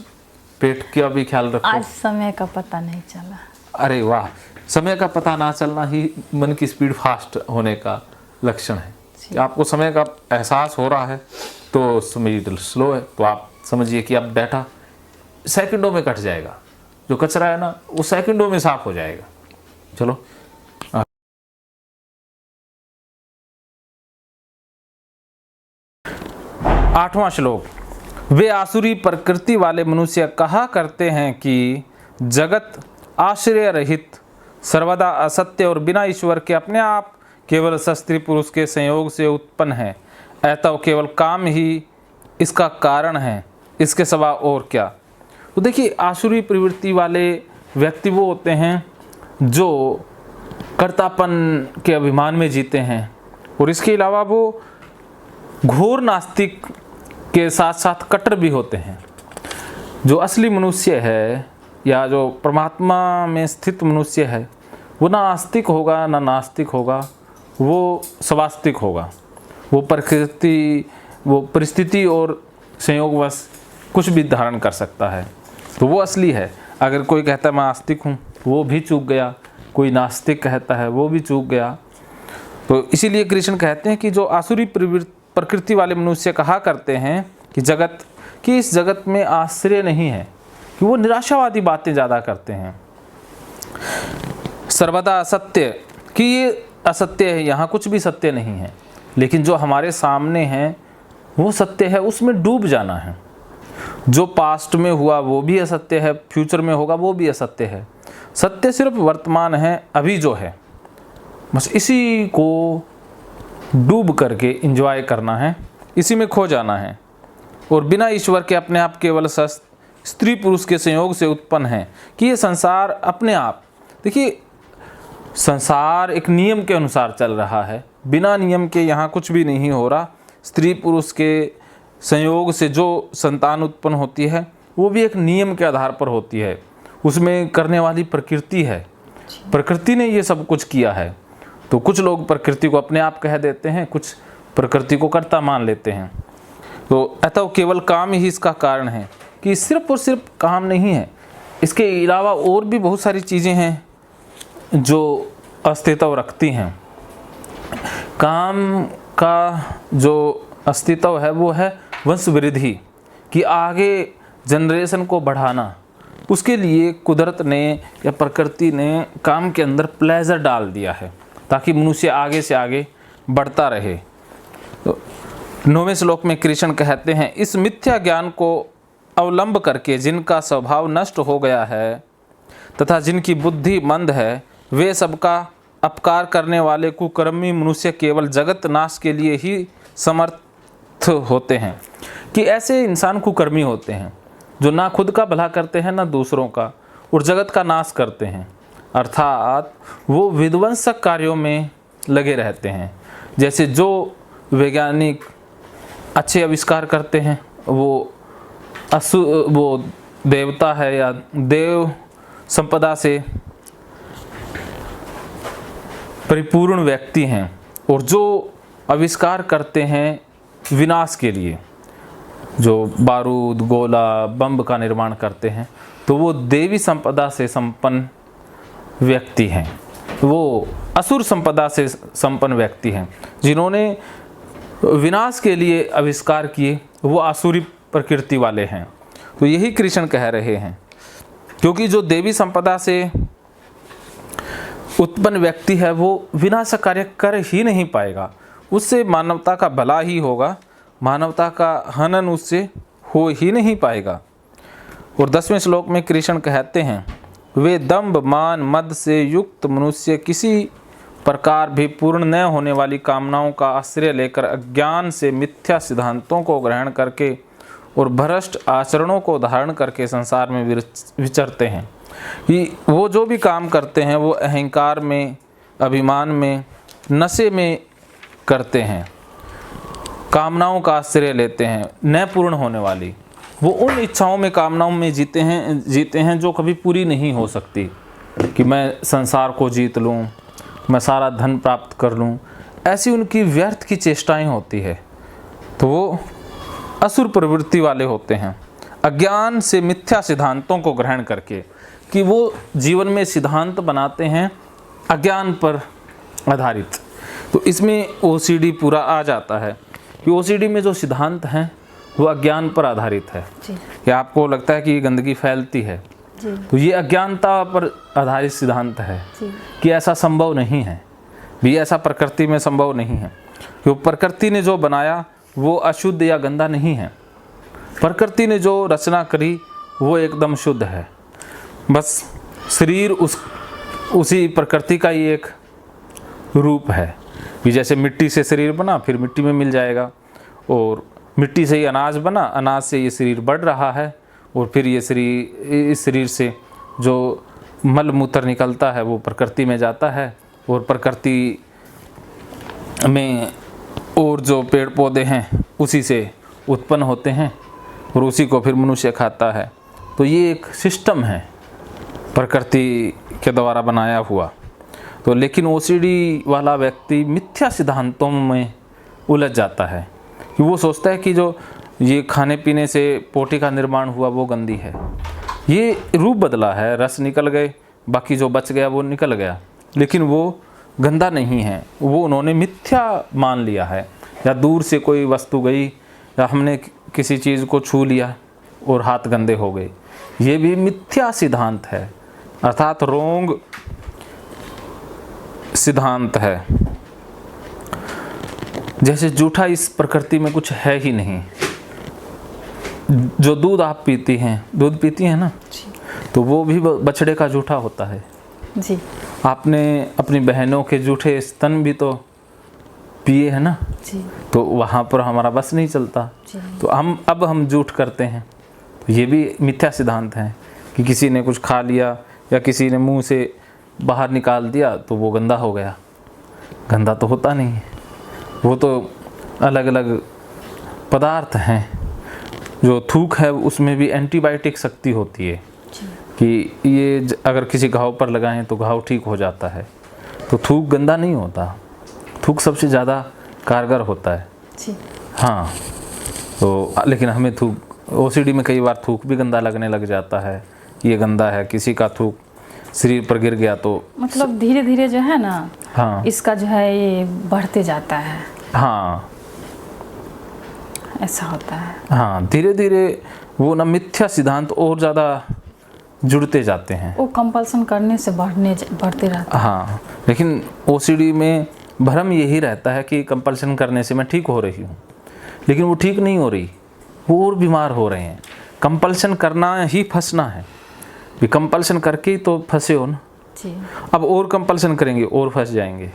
S3: पेट का भी ख्याल रखो।
S1: आज समय का पता नहीं चला। अरे
S3: वाह, समय का पता ना चलना ही मन की स्पीड फास्ट होने का लक्षण है। आपको समय का एहसास हो रहा है तो स्पीड स्लो है, तो आप समझिए कि अब डाटा सेकंडों में कट जाएगा। जो कचरा है ना वो सेकंडों में साफ हो जाएगा। चलो 8वां श्लोक। वे आसुरी प्रकृति वाले मनुष्य कहा करते हैं कि जगत आश्रय रहित, सर्वदा असत्य और बिना ईश्वर के अपने आप केवल स्त्री पुरुष के संयोग से उत्पन्न है। अतः केवल काम ही इसका कारण है, इसके सिवा और क्या। तो देखिए, आसुरी प्रवृत्ति वाले व्यक्ति वो होते हैं जो कर्तापन के अभिमान में जीते हैं, और इसके अलावा वो घोर नास्तिक के साथ साथ कट्टर भी होते हैं। जो असली मनुष्य है या जो परमात्मा में स्थित मनुष्य है वो ना आस्तिक होगा ना नास्तिक होगा, वो स्वास्तिक होगा। वो प्रकृति, वो परिस्थिति और संयोगवश कुछ भी धारण कर सकता है, तो वो असली है। अगर कोई कहता है मैं आस्तिक हूँ, वो भी चूक गया। कोई नास्तिक कहता है, वो भी चूक गया। तो इसीलिए कृष्ण कहते हैं कि जो आसुरी प्रकृति वाले मनुष्य कहा करते हैं कि जगत की, इस जगत में आश्रय नहीं है, कि वो निराशावादी बातें ज़्यादा करते हैं। सर्वदा असत्य, कि ये असत्य है, यहाँ कुछ भी सत्य नहीं है। लेकिन जो हमारे सामने है वो सत्य है, उसमें डूब जाना है। जो पास्ट में हुआ वो भी असत्य है, फ्यूचर में होगा वो भी असत्य है। सत्य सिर्फ वर्तमान है, अभी जो है, बस इसी को डूब करके एंजॉय करना है, इसी में खो जाना है। और बिना ईश्वर के अपने आप केवल स्त्री पुरुष के संयोग से उत्पन्न है, कि ये संसार अपने आप, देखिए संसार एक नियम के अनुसार चल रहा है। बिना नियम के यहाँ कुछ भी नहीं हो रहा। स्त्री पुरुष के संयोग से जो संतान उत्पन्न होती है वो भी एक नियम के आधार पर होती है। उसमें करने वाली प्रकृति है, प्रकृति ने ये सब कुछ किया है। तो कुछ लोग प्रकृति को अपने आप कह देते हैं, कुछ प्रकृति को कर्ता मान लेते हैं। तो अतः केवल काम ही इसका कारण है, कि सिर्फ और सिर्फ काम नहीं है, इसके अलावा और भी बहुत सारी चीज़ें हैं जो अस्तित्व रखती हैं। काम का जो अस्तित्व है वो है वंश वृद्धि, कि आगे जनरेशन को बढ़ाना। उसके लिए कुदरत ने या प्रकृति ने काम के अंदर प्लेजर डाल दिया है, ताकि मनुष्य आगे से आगे बढ़ता रहे। तो 9वें श्लोक में कृष्ण कहते हैं, इस मिथ्या ज्ञान को अवलंब करके जिनका स्वभाव नष्ट हो गया है तथा जिनकी बुद्धि मंद है, वे सबका अपकार करने वाले कुकर्मी मनुष्य केवल जगत नाश के लिए ही समर्थ होते हैं। कि ऐसे इंसान कुकर्मी होते हैं जो ना खुद का भला करते हैं ना दूसरों का, और जगत का नाश करते हैं। अर्थात वो विध्वंसक कार्यों में लगे रहते हैं। जैसे जो वैज्ञानिक अच्छे आविष्कार करते हैं वो देवता है या देव संपदा से परिपूर्ण व्यक्ति हैं और जो आविष्कार करते हैं विनाश के लिए, जो बारूद, गोला, बम का निर्माण करते हैं, तो वो देवी संपदा से संपन्न व्यक्ति हैं। वो असुर संपदा से संपन्न व्यक्ति हैं। जिन्होंने विनाश के लिए आविष्कार किए वो आसुरी प्रकृति वाले हैं। तो यही कृष्ण कह रहे हैं, क्योंकि जो देवी संपदा से उत्पन्न व्यक्ति है वो विनाश कार्य कर ही नहीं पाएगा। उससे मानवता का भला ही होगा, मानवता का हनन उससे हो ही नहीं पाएगा। और 10वें श्लोक में कृष्ण कहते हैं, वे दंभ, मान, मद से युक्त मनुष्य किसी प्रकार भी पूर्ण न होने वाली कामनाओं का आश्रय लेकर अज्ञान से मिथ्या सिद्धांतों को ग्रहण करके और भ्रष्ट आचरणों को धारण करके संसार में विचरते हैं। कि वो जो भी काम करते हैं वो अहंकार में, अभिमान में, नशे में करते हैं, कामनाओं का आश्रय लेते हैं न पूर्ण होने वाली। वो उन इच्छाओं में, कामनाओं में जीते हैं जो कभी पूरी नहीं हो सकती, कि मैं संसार को जीत लूँ, मैं सारा धन प्राप्त कर लूँ। ऐसी उनकी व्यर्थ की चेष्टाएं होती है। तो वो असुर प्रवृत्ति वाले होते हैं, अज्ञान से मिथ्या सिद्धांतों को ग्रहण करके, कि वो जीवन में सिद्धांत बनाते हैं अज्ञान पर आधारित। तो इसमें ओसीडी पूरा आ जाता है कि ओसीडी में जो सिद्धांत हैं वो अज्ञान पर आधारित है। कि आपको लगता है कि ये गंदगी फैलती है, तो ये अज्ञानता पर आधारित सिद्धांत है कि ऐसा संभव नहीं है, भी ऐसा प्रकृति में संभव नहीं है। क्योंकि प्रकृति ने जो बनाया वो अशुद्ध या गंदा नहीं है। प्रकृति ने जो रचना करी वो एकदम शुद्ध है। बस शरीर उसी प्रकृति का ही एक रूप है। भी जैसे मिट्टी से शरीर बना, फिर मिट्टी में मिल जाएगा, और मिट्टी से ही अनाज बना, अनाज से ये शरीर बढ़ रहा है, और फिर ये शरीर, इस शरीर से जो मल मूत्र निकलता है वो प्रकृति में जाता है, और प्रकृति में और जो पेड़ पौधे हैं उसी से उत्पन्न होते हैं, और उसी को फिर मनुष्य खाता है। तो ये एक सिस्टम है प्रकृति के द्वारा बनाया हुआ। तो लेकिन ओसीडी वाला व्यक्ति मिथ्या सिद्धांतों में उलझ जाता है, कि वो सोचता है कि जो ये खाने पीने से पोटी का निर्माण हुआ वो गंदी है, ये रूप बदला है, रस निकल गए, बाकी जो बच गया वो निकल गया, लेकिन वो गंदा नहीं है। वो उन्होंने मिथ्या मान लिया है। या दूर से कोई वस्तु गई, या हमने किसी चीज़ को छू लिया और हाथ गंदे हो गए, ये भी मिथ्या सिद्धांत है, अर्थात रोंग सिद्धांत है। जैसे जूठा इस प्रकृति में कुछ है ही नहीं। जो दूध आप पीती हैं, दूध पीती हैं ना, तो वो भी बछड़े का जूठा होता है
S1: जी।
S3: आपने अपनी बहनों के जूठे स्तन भी तो पिए हैं ना जी। तो वहाँ पर हमारा बस नहीं चलता जी। तो हम जूठ करते हैं। ये भी मिथ्या सिद्धांत है कि किसी ने कुछ खा लिया या किसी ने मुंह से बाहर निकाल दिया तो वो गंदा हो गया। गंदा तो होता नहीं है, वो तो अलग अलग पदार्थ हैं। जो थूक है उसमें भी एंटीबायोटिक शक्ति होती है कि ये अगर किसी घाव पर लगाएं तो घाव ठीक हो जाता है। तो थूक गंदा नहीं होता, थूक सबसे ज़्यादा कारगर होता है जी। हाँ, तो लेकिन हमें थूक, ओसीडी में कई बार थूक भी गंदा लगने लग जाता है, ये गंदा है। किसी का थूक शरीर पर गिर गया तो
S1: मतलब धीरे धीरे जो है ना,
S3: हाँ,
S1: इसका जो है ये बढ़ते जाता है।
S3: हाँ,
S1: ऐसा होता है।
S3: हाँ, धीरे धीरे वो ना मिथ्या सिद्धांत और ज़्यादा जुड़ते जाते हैं।
S1: वो कंपल्सन करने से बढ़ते रहते हैं।
S3: हाँ, लेकिन ओसीडी में भ्रम यही रहता है कि कंपल्सन करने से मैं ठीक हो रही हूँ, लेकिन वो ठीक नहीं हो रही, वो और बीमार हो रहे हैं। कंपल्सन करना ही फंसना है, भी कंपल्सन करके ही तो फंसे हो ना जी। अब और कंपल्सन करेंगे और फंस जाएंगे।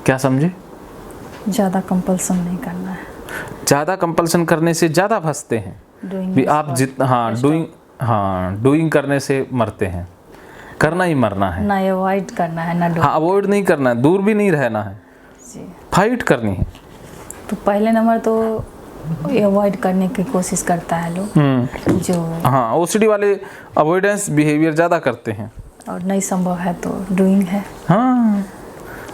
S3: क्या समझे?
S1: ज़्यादा कंपल्सन नहीं करना है।
S3: ज़्यादा कंपल्सन करने से ज़्यादा फंसते हैं भी आप डूइंग करने से मरते हैं। करना ही मरना है
S1: ना, अवॉइड करना है ना।
S3: हाँ, अवॉइड नहीं करना है, दूर भी नहीं रहना है जी। फाइट करनी है।
S1: तो पहले नंबर तो अवॉइड करने की कोशिश करता है लोग जो,
S3: हाँ, ओसीडी वाले अवॉइडेंस बिहेवियर ज़्यादा करते हैं,
S1: और नहीं संभव है तो डूइंग है।
S3: हाँ,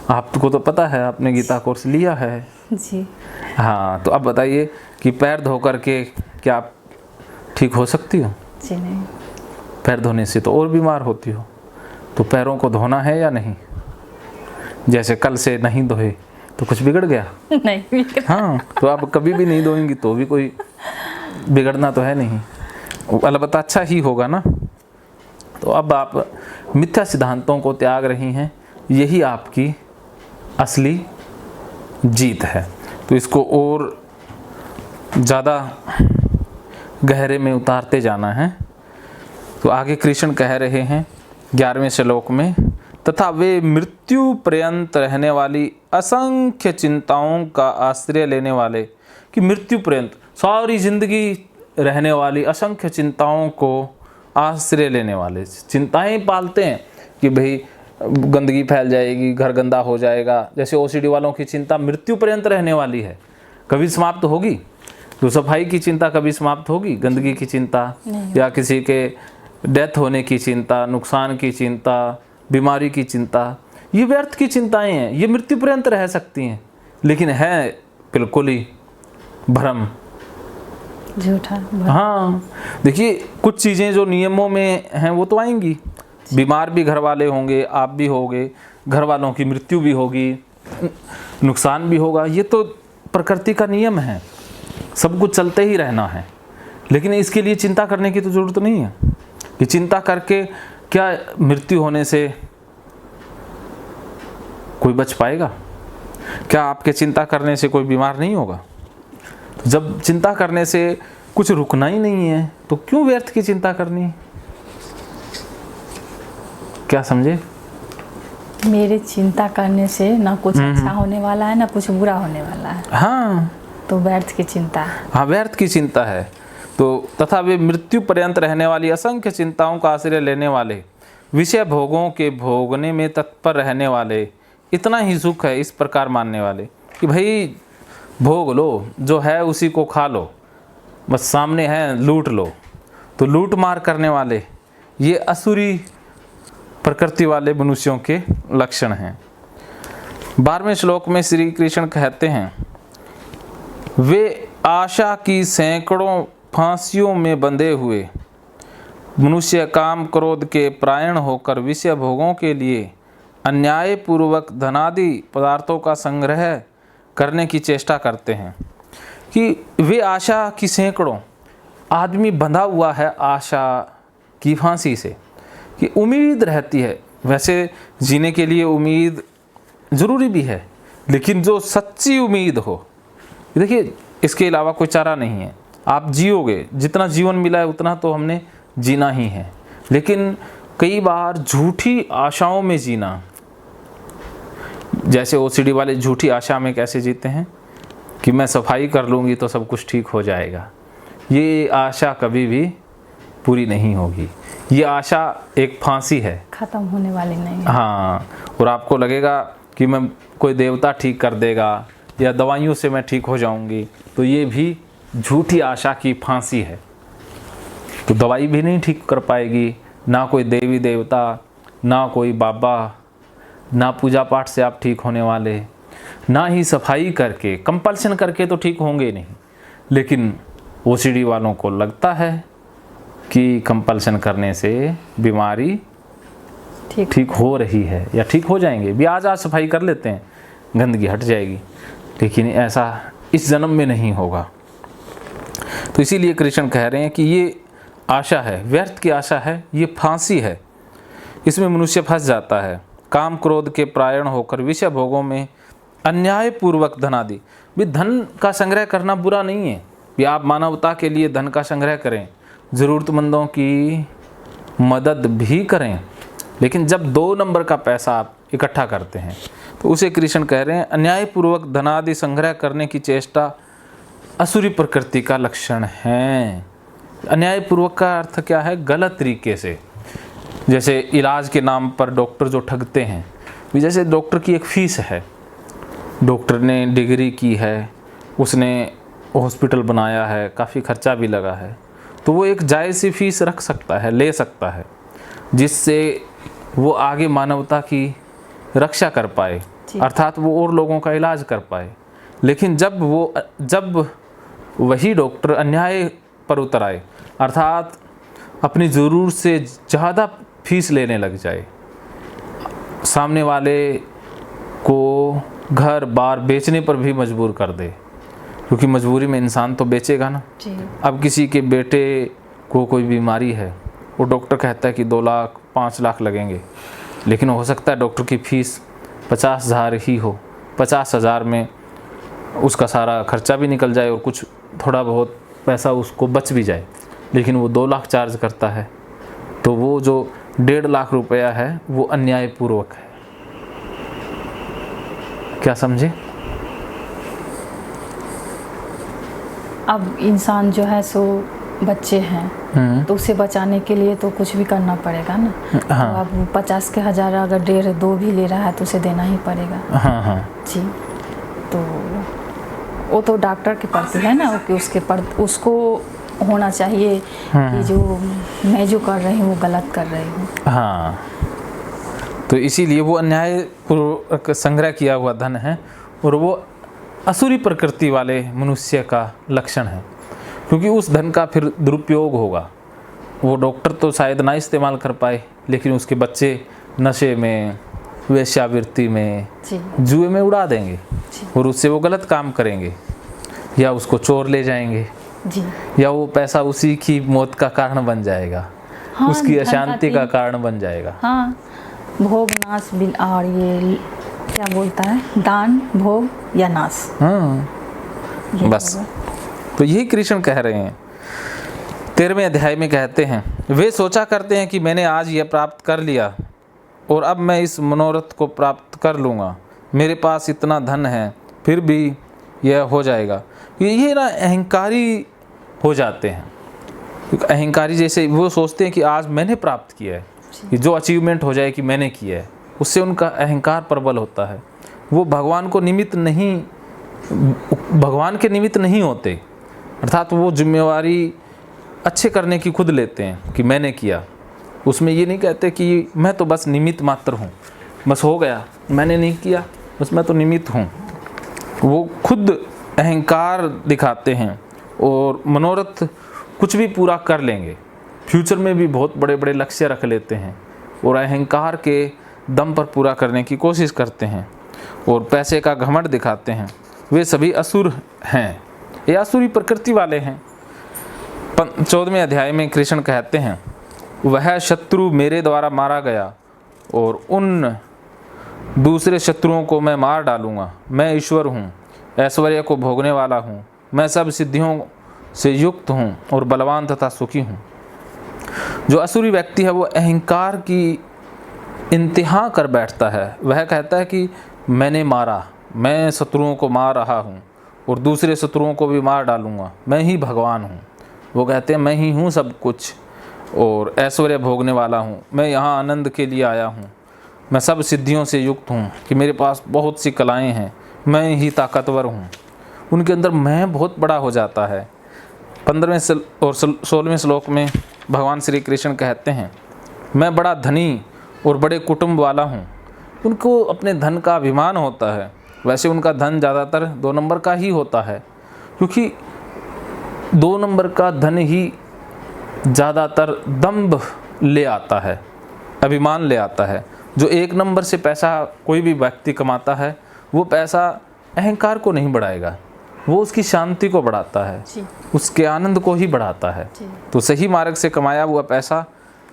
S3: आपको तो पता है, आपने गीता कोर्स लिया है
S1: जी।
S3: हाँ, तो अब बताइए कि पैर धो करके क्या आप ठीक हो सकती हो?
S1: जी नहीं।
S3: पैर धोने से तो और बीमार होती हो। तो पैरों को धोना है या नहीं? जैसे कल से नहीं धोए तो कुछ बिगड़ गया?
S1: नहीं बिगड़ा।
S3: हाँ, तो आप कभी भी नहीं धोएंगी तो भी कोई बिगड़ना तो है नहीं, अलबत्ता अच्छा ही होगा ना। तो अब आप मिथ्या सिद्धांतों को त्याग रही हैं, यही आपकी असली जीत है। तो इसको और ज़्यादा गहरे में उतारते जाना है। तो आगे कृष्ण कह रहे हैं 11वें श्लोक में, तथा वे मृत्यु पर्यंत रहने वाली असंख्य चिंताओं का आश्रय लेने वाले, कि मृत्यु पर्यंत सारी जिंदगी रहने वाली असंख्य चिंताओं को आश्रय लेने वाले, चिंताएं पालते हैं कि भाई गंदगी फैल जाएगी, घर गंदा हो जाएगा। जैसे ओसीडी वालों की चिंता मृत्यु पर्यंत रहने वाली है, कभी समाप्त होगी? तो सफाई की चिंता कभी समाप्त होगी? गंदगी की चिंता या किसी के डेथ होने की चिंता, नुकसान की चिंता, बीमारी की चिंता, ये व्यर्थ की चिंताएं हैं, ये मृत्यु पर्यंत रह सकती हैं, लेकिन है बिल्कुल ही भ्रम,
S1: झूठा।
S3: हाँ, देखिए कुछ चीज़ें जो नियमों में हैं वो तो आएंगी। बीमार भी घर वाले होंगे, आप भी होगे, घर वालों की मृत्यु भी होगी, नुकसान भी होगा, ये तो प्रकृति का नियम है, सब कुछ चलते ही रहना है। लेकिन इसके लिए चिंता करने की तो ज़रूरत नहीं है कि चिंता करके क्या मृत्यु होने से कोई बच पाएगा? क्या आपके चिंता करने से कोई बीमार नहीं होगा? जब चिंता करने से कुछ रुकना ही नहीं है तो क्यों व्यर्थ की चिंता करनी है? क्या समझे?
S1: मेरे चिंता करने से ना कुछ अच्छा होने वाला है ना कुछ बुरा होने वाला है।
S3: हाँ,
S1: तो व्यर्थ की चिंता।
S3: हाँ, व्यर्थ की चिंता है। तो तथा वे मृत्यु पर्यंत रहने वाली असंख्य चिंताओं का आश्रय लेने वाले, विषय भोगों के भोगने में तत्पर रहने वाले, इतना ही सुख है इस प्रकार मानने वाले कि भाई भोग लो, जो है उसी को खा लो, बस सामने है लूट लो। तो लूट मार करने वाले, ये असुरी प्रकृति वाले मनुष्यों के लक्षण हैं। 12वें श्लोक में श्री कृष्ण कहते हैं, वे आशा की सैकड़ों फांसियों में बंधे हुए मनुष्य काम क्रोध के प्रायण होकर विषय भोगों के लिए अन्यायपूर्वक धनादि पदार्थों का संग्रह करने की चेष्टा करते हैं। कि वे आशा की सैकड़ों, आदमी बंधा हुआ है आशा की फांसी से, कि उम्मीद रहती है। वैसे जीने के लिए उम्मीद ज़रूरी भी है, लेकिन जो सच्ची उम्मीद हो, देखिए इसके अलावा कोई चारा नहीं है। आप जियोगे, जितना जीवन मिला है उतना तो हमने जीना ही है, लेकिन कई बार झूठी आशाओं में जीना, जैसे ओसीडी वाले झूठी आशा में कैसे जीते हैं कि मैं सफाई कर लूँगी तो सब कुछ ठीक हो जाएगा। ये आशा कभी भी पूरी नहीं होगी, ये आशा एक फांसी है,
S1: खत्म होने वाली नहीं है।
S3: हाँ, और आपको लगेगा कि मैं कोई देवता ठीक कर देगा या दवाइयों से मैं ठीक हो जाऊंगी, तो ये भी झूठी आशा की फांसी है। तो दवाई भी नहीं ठीक कर पाएगी, ना कोई देवी देवता, ना कोई बाबा, ना पूजा पाठ से आप ठीक होने वाले, ना ही सफाई करके, कंपल्शन करके तो ठीक होंगे नहीं। लेकिन ओसीडी वालों को लगता है कि कंपल्शन करने से बीमारी ठीक हो रही है या ठीक हो जाएंगे, भी आज सफाई कर लेते हैं, गंदगी हट जाएगी, लेकिन ऐसा इस जन्म में नहीं होगा। तो इसीलिए कृष्ण कह रहे हैं कि ये आशा है, व्यर्थ की आशा है, ये फांसी है, इसमें मनुष्य फंस जाता है। काम क्रोध के प्रायण होकर विषय भोगों में अन्यायपूर्वक धनादि, भी धन का संग्रह करना बुरा नहीं है, भी आप मानवता के लिए धन का संग्रह करें, ज़रूरतमंदों की मदद भी करें, लेकिन जब 2 नंबर का पैसा आप इकट्ठा करते हैं तो उसे कृष्ण कह रहे हैं अन्यायपूर्वक धनादि संग्रह करने की चेष्टा असुरी प्रकृति का लक्षण है। अन्यायपूर्वक का अर्थ क्या है? गलत तरीके से, जैसे इलाज के नाम पर डॉक्टर जो ठगते हैं, जैसे डॉक्टर की एक फीस है, डॉक्टर ने डिग्री की है, उसने हॉस्पिटल बनाया है, काफ़ी खर्चा भी लगा है, तो वो एक जायज़ सी फीस रख सकता है, ले सकता है, जिससे वो आगे मानवता की रक्षा कर पाए, अर्थात वो और लोगों का इलाज कर पाए। लेकिन जब वही डॉक्टर अन्याय पर उतर आए, अर्थात अपनी ज़रूरत से ज़्यादा फीस लेने लग जाए, सामने वाले को घर बार बेचने पर भी मजबूर कर दे, क्योंकि मजबूरी में इंसान तो बेचेगा ना। अब किसी के बेटे को कोई बीमारी है, वो डॉक्टर कहता है कि 2 लाख 5 लाख लगेंगे, लेकिन हो सकता है डॉक्टर की फ़ीस 50,000 ही हो। 50,000 में उसका सारा खर्चा भी निकल जाए और कुछ थोड़ा बहुत पैसा उसको बच भी जाए, लेकिन वो 2 लाख चार्ज करता है। तो वो जो 1.5 लाख रुपया है वो अन्यायपूर्वक है। क्या समझे?
S1: अब इंसान जो है सो बच्चे हैं, तो उसे बचाने के लिए तो कुछ भी करना पड़ेगा ना।
S3: हाँ।
S1: तो अब 50 के 1000 अगर 1.5 2 भी ले रहा है तो उसे देना ही पड़ेगा।
S3: हाँ हाँ
S1: जी, तो वो तो डॉक्टर के प्रति है ना कि उसको होना चाहिए कि जो मैं जो कर रही हूँ वो गलत कर रही हूँ।
S3: हाँ, तो इसीलिए वो अन्यायपूर्वक संग्रह किया हुआ धन है और वो असुरी प्रकृति वाले मनुष्य का लक्षण है, क्योंकि उस धन का फिर दुरुपयोग होगा। वो डॉक्टर तो शायद ना इस्तेमाल कर पाए, लेकिन उसके बच्चे नशे में, वेश्यावृत्ति में, जुए में उड़ा देंगे और उससे वो गलत काम करेंगे, या उसको चोर ले जाएंगे
S1: जी।
S3: या वो पैसा उसी की मौत का कारण बन जाएगा। हाँ, उसकी अशांति का कारण बन जाएगा।
S1: हाँ, भोग नाश बिन, और ये क्या बोलता है, दान भोग या नाश।
S3: हाँ, बस तो यही कृष्ण कह रहे हैं। 13वें अध्याय में कहते हैं, वे सोचा करते हैं कि मैंने आज यह प्राप्त कर लिया और अब मैं इस मनोरथ को प्राप्त कर लूँगा, मेरे पास इतना धन है, फिर भी यह हो जाएगा। ये ना अहंकारी हो जाते हैं। अहंकारी जैसे वो सोचते हैं कि आज मैंने प्राप्त किया है, कि जो अचीवमेंट हो जाए कि मैंने किया है, उससे उनका अहंकार प्रबल होता है। वो भगवान के निमित्त नहीं होते, अर्थात वो जिम्मेवारी अच्छे करने की खुद लेते हैं कि मैंने किया। उसमें ये नहीं कहते कि मैं तो बस निमित्त मात्र हूँ, बस हो गया, मैंने नहीं किया, बस मैं तो निमित्त हूँ। वो खुद अहंकार दिखाते हैं और मनोरथ कुछ भी पूरा कर लेंगे, फ्यूचर में भी बहुत बड़े बड़े लक्ष्य रख लेते हैं और अहंकार के दम पर पूरा करने की कोशिश करते हैं और पैसे का घमंड दिखाते हैं। वे सभी असुर हैं, ये असुरी प्रकृति वाले हैं। 14वें अध्याय में कृष्ण कहते हैं, वह शत्रु मेरे द्वारा मारा गया और उन दूसरे शत्रुओं को मैं मार डालूंगा। मैं ईश्वर हूँ, ऐश्वर्य को भोगने वाला हूँ, मैं सब सिद्धियों से युक्त हूँ और बलवान तथा सुखी हूँ। जो असुरी व्यक्ति है वो अहंकार की इंतहा कर बैठता है। वह कहता है कि मैंने मारा, मैं शत्रुओं को मार रहा हूँ और दूसरे शत्रुओं को भी मार डालूंगा, मैं ही भगवान हूँ। वो कहते हैं मैं ही हूँ सब कुछ और ऐश्वर्य भोगने वाला हूँ, मैं यहाँ आनंद के लिए आया हूँ, मैं सब सिद्धियों से युक्त हूँ, कि मेरे पास बहुत सी कलाएं हैं, मैं ही ताकतवर हूँ। उनके अंदर मैं बहुत बड़ा हो जाता है। 15वें और 16वें श्लोक में भगवान श्री कृष्ण कहते हैं, मैं बड़ा धनी और बड़े कुटुंब वाला हूँ। उनको अपने धन का अभिमान होता है। वैसे उनका धन ज़्यादातर 2 नंबर का ही होता है, क्योंकि 2 नंबर का धन ही ज़्यादातर दंभ ले आता है, अभिमान ले आता है। जो 1 नंबर से पैसा कोई भी व्यक्ति कमाता है, वो पैसा अहंकार को नहीं बढ़ाएगा, वो उसकी शांति को बढ़ाता है, उसके आनंद को ही बढ़ाता है। तो सही मार्ग से कमाया हुआ पैसा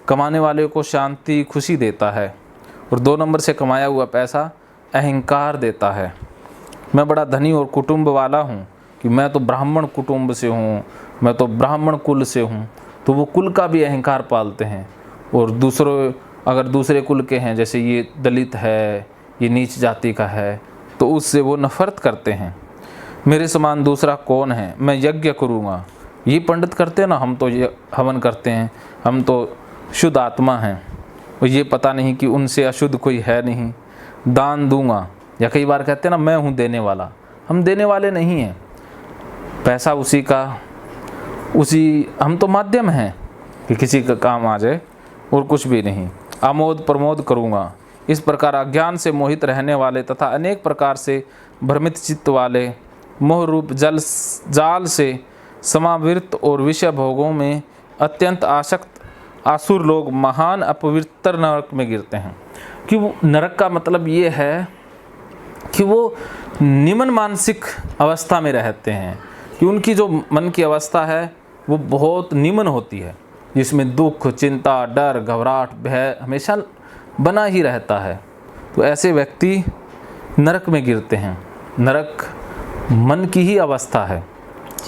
S3: कमाने वाले को शांति, खुशी देता है, और 2 नंबर से कमाया हुआ पैसा अहंकार देता है। मैं बड़ा धनी और कुटुंब वाला हूँ, कि मैं तो ब्राह्मण कुटुंब से हूँ, मैं तो ब्राह्मण कुल से हूँ। तो वो कुल का भी अहंकार पालते हैं, और अगर दूसरे कुल के हैं, जैसे ये दलित है, ये नीच जाति का है, तो उससे वो नफरत करते हैं। मेरे समान दूसरा कौन है, मैं यज्ञ करूँगा। ये पंडित करते हैं ना, हम तो ये हवन करते हैं, हम तो शुद्ध आत्मा हैं, और ये पता नहीं कि उनसे अशुद्ध कोई है नहीं। दान दूंगा, या कई बार कहते हैं ना मैं हूँ देने वाला। हम देने वाले नहीं हैं, पैसा हम तो माध्यम हैं कि किसी का काम आ जाए, और कुछ भी नहीं। आमोद प्रमोद करूँगा, इस प्रकार अज्ञान से मोहित रहने वाले तथा अनेक प्रकार से भ्रमित चित्त वाले मोह रूप जाल से समावृत और विषय भोगों में अत्यंत आसक्त आसुर लोग महान अपवित्र नरक में गिरते हैं। कि वो नरक का मतलब ये है कि वो निम्न मानसिक अवस्था में रहते हैं, कि उनकी जो मन की अवस्था है वो बहुत निम्न होती है, जिसमें दुख, चिंता, डर, घबराहट, भय हमेशा बना ही रहता है। तो ऐसे व्यक्ति नरक में गिरते हैं। नरक मन की ही अवस्था है,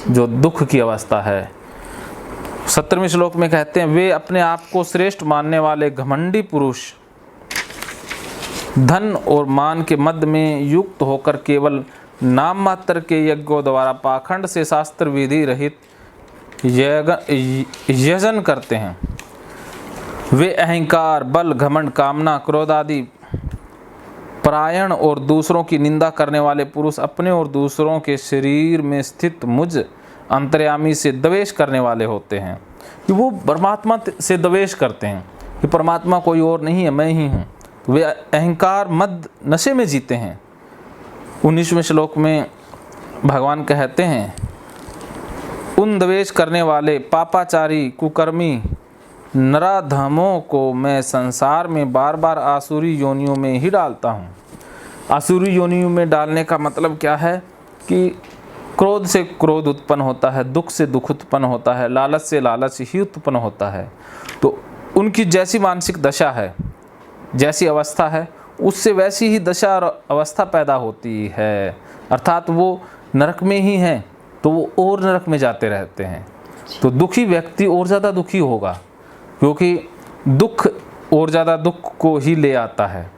S3: जो दुख की अवस्था है। 17वें श्लोक में कहते हैं, वे अपने आप को श्रेष्ठ मानने वाले घमंडी पुरुष धन और मान के मद में युक्त होकर केवल नाम मात्र के यज्ञों द्वारा पाखंड से शास्त्र विधि रहित यजन करते हैं। वे अहंकार, बल, घमंड, कामना, क्रोध आदि परायण और दूसरों की निंदा करने वाले पुरुष अपने और दूसरों के शरीर में स्थित मुझ अंतर्यामी से द्वेष करने वाले होते हैं। कि वो परमात्मा से द्वेष करते हैं कि परमात्मा कोई और नहीं है, मैं ही हूँ। वे अहंकार मद नशे में जीते हैं। 19वें श्लोक में भगवान कहते हैं, उन द्वेष करने वाले पापाचारी कुकर्मी नराधमों को मैं संसार में बार बार आसुरी योनियों में ही डालता हूँ। आसुरी योनियों में डालने का मतलब क्या है कि क्रोध से क्रोध उत्पन्न होता है, दुख से दुख उत्पन्न होता है, लालच से लालच ही उत्पन्न होता है। तो उनकी जैसी मानसिक दशा है, जैसी अवस्था है, उससे वैसी ही दशा और अवस्था पैदा होती है। अर्थात वो नरक में ही हैं तो वो और नरक में जाते रहते हैं। तो दुखी व्यक्ति और ज़्यादा दुखी होगा, क्योंकि दुख और ज़्यादा दुख को ही ले आता है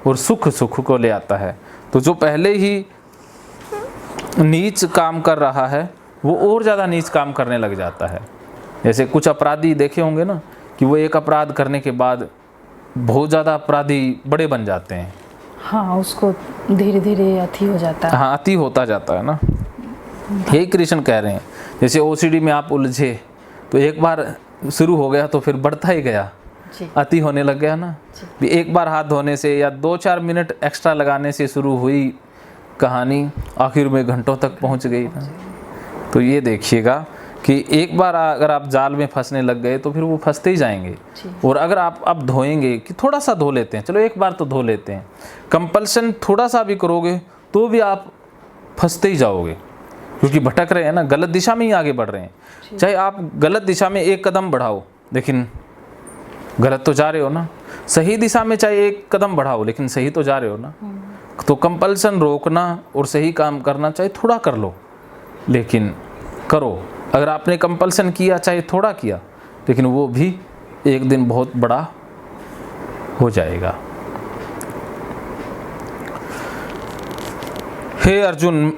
S3: और सुख सुख को ले आता है। तो जो पहले ही नीच काम कर रहा है वो और ज़्यादा नीच काम करने लग जाता है। जैसे कुछ अपराधी देखे होंगे ना, कि वो एक अपराध करने के बाद बहुत ज़्यादा अपराधी बड़े बन जाते हैं।
S1: हाँ, उसको धीरे धीरे अति हो जाता है।
S3: हाँ, अति होता जाता है ना। यही कृष्ण कह रहे हैं। जैसे ओसीडी में आप उलझे तो एक बार शुरू हो गया तो फिर बढ़ता ही गया, अति होने लग गया ना। भी एक बार हाथ धोने से या 2-4 मिनट एक्स्ट्रा लगाने से शुरू हुई कहानी, आखिर में घंटों तक पहुंच गई ना। तो ये देखिएगा कि एक बार अगर आप जाल में फंसने लग गए तो फिर वो फंसते ही जाएंगे। और अगर आप अब धोएंगे कि थोड़ा सा धो लेते हैं, चलो एक बार तो धो लेते हैं, कंपल्सन थोड़ा सा भी करोगे तो भी आप फंसते ही जाओगे, क्योंकि भटक रहे हैं ना, गलत दिशा में ही आगे बढ़ रहे हैं। चाहे आप गलत दिशा में एक कदम बढ़ाओ लेकिन गलत तो जा रहे हो ना, सही दिशा में चाहे एक कदम बढ़ाओ लेकिन सही तो जा रहे हो ना। तो कंपल्सन रोकना और सही काम करना, चाहे थोड़ा कर लो लेकिन करो। अगर आपने कंपल्सन किया, चाहे थोड़ा किया, लेकिन वो भी एक दिन बहुत बड़ा हो जाएगा। हे अर्जुन,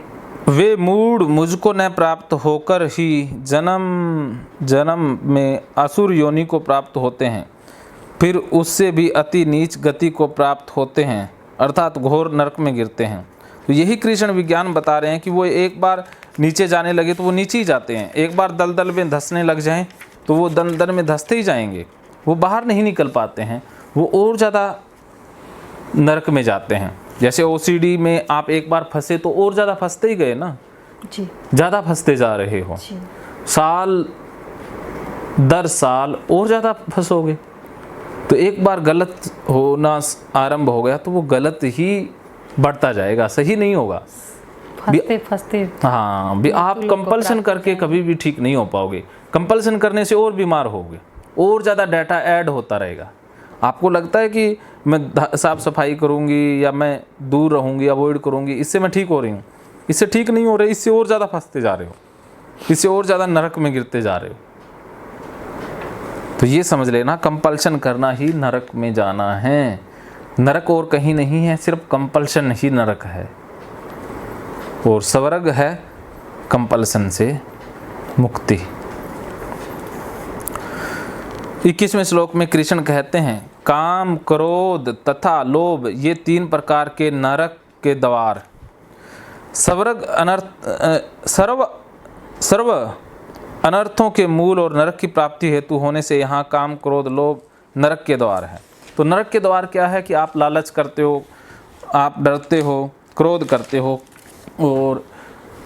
S3: वे मूढ़ मुझको न प्राप्त होकर ही जन्म जन्म में असुर योनि को प्राप्त होते हैं, फिर उससे भी अति नीच गति को प्राप्त होते हैं, अर्थात घोर नरक में गिरते हैं। तो यही कृष्ण विज्ञान बता रहे हैं कि वो एक बार नीचे जाने लगे तो वो नीचे ही जाते हैं, एक बार दलदल में धंसने लग जाएं तो वो दलदल में धंसते ही जाएंगे, वो बाहर नहीं निकल पाते हैं, वो और ज़्यादा नरक में जाते हैं। जैसे ओसीडी में आप एक बार फंसे तो और ज़्यादा फंसते ही गए ना, ज़्यादा फंसते जा रहे हो, साल दर साल और ज़्यादा फंसोगे। तो एक बार गलत होना आरंभ हो गया तो वो गलत ही बढ़ता जाएगा, सही नहीं होगा।
S1: फंसते
S3: हाँ, भी आप कंपल्सन करके कभी भी ठीक नहीं हो पाओगे। कंपल्सन करने से और बीमार होगे, और ज़्यादा डाटा ऐड होता रहेगा। आपको लगता है कि मैं साफ सफाई करूँगी या मैं दूर रहूँगी, अवॉइड करूँगी, इससे मैं ठीक हो रही हूँ, इससे ठीक नहीं हो रहे, इससे और ज़्यादा फंसते जा रहे हो, इससे और ज़्यादा नरक में गिरते जा रहे हो। तो ये समझ लेना, कंपल्सन करना ही नरक में जाना है। नरक और कहीं नहीं है, सिर्फ कंपल्सन ही नरक है, और स्वर्ग है कंपल्सन से मुक्ति। 21वें श्लोक में कृष्ण कहते हैं, काम, क्रोध तथा लोभ ये 3 प्रकार के नरक के द्वार सर्व अनर्थों के मूल और नरक की प्राप्ति हेतु होने से यहाँ काम, क्रोध, लोभ नरक के द्वार है। तो नरक के द्वार क्या है कि आप लालच करते हो, आप डरते हो, क्रोध करते हो और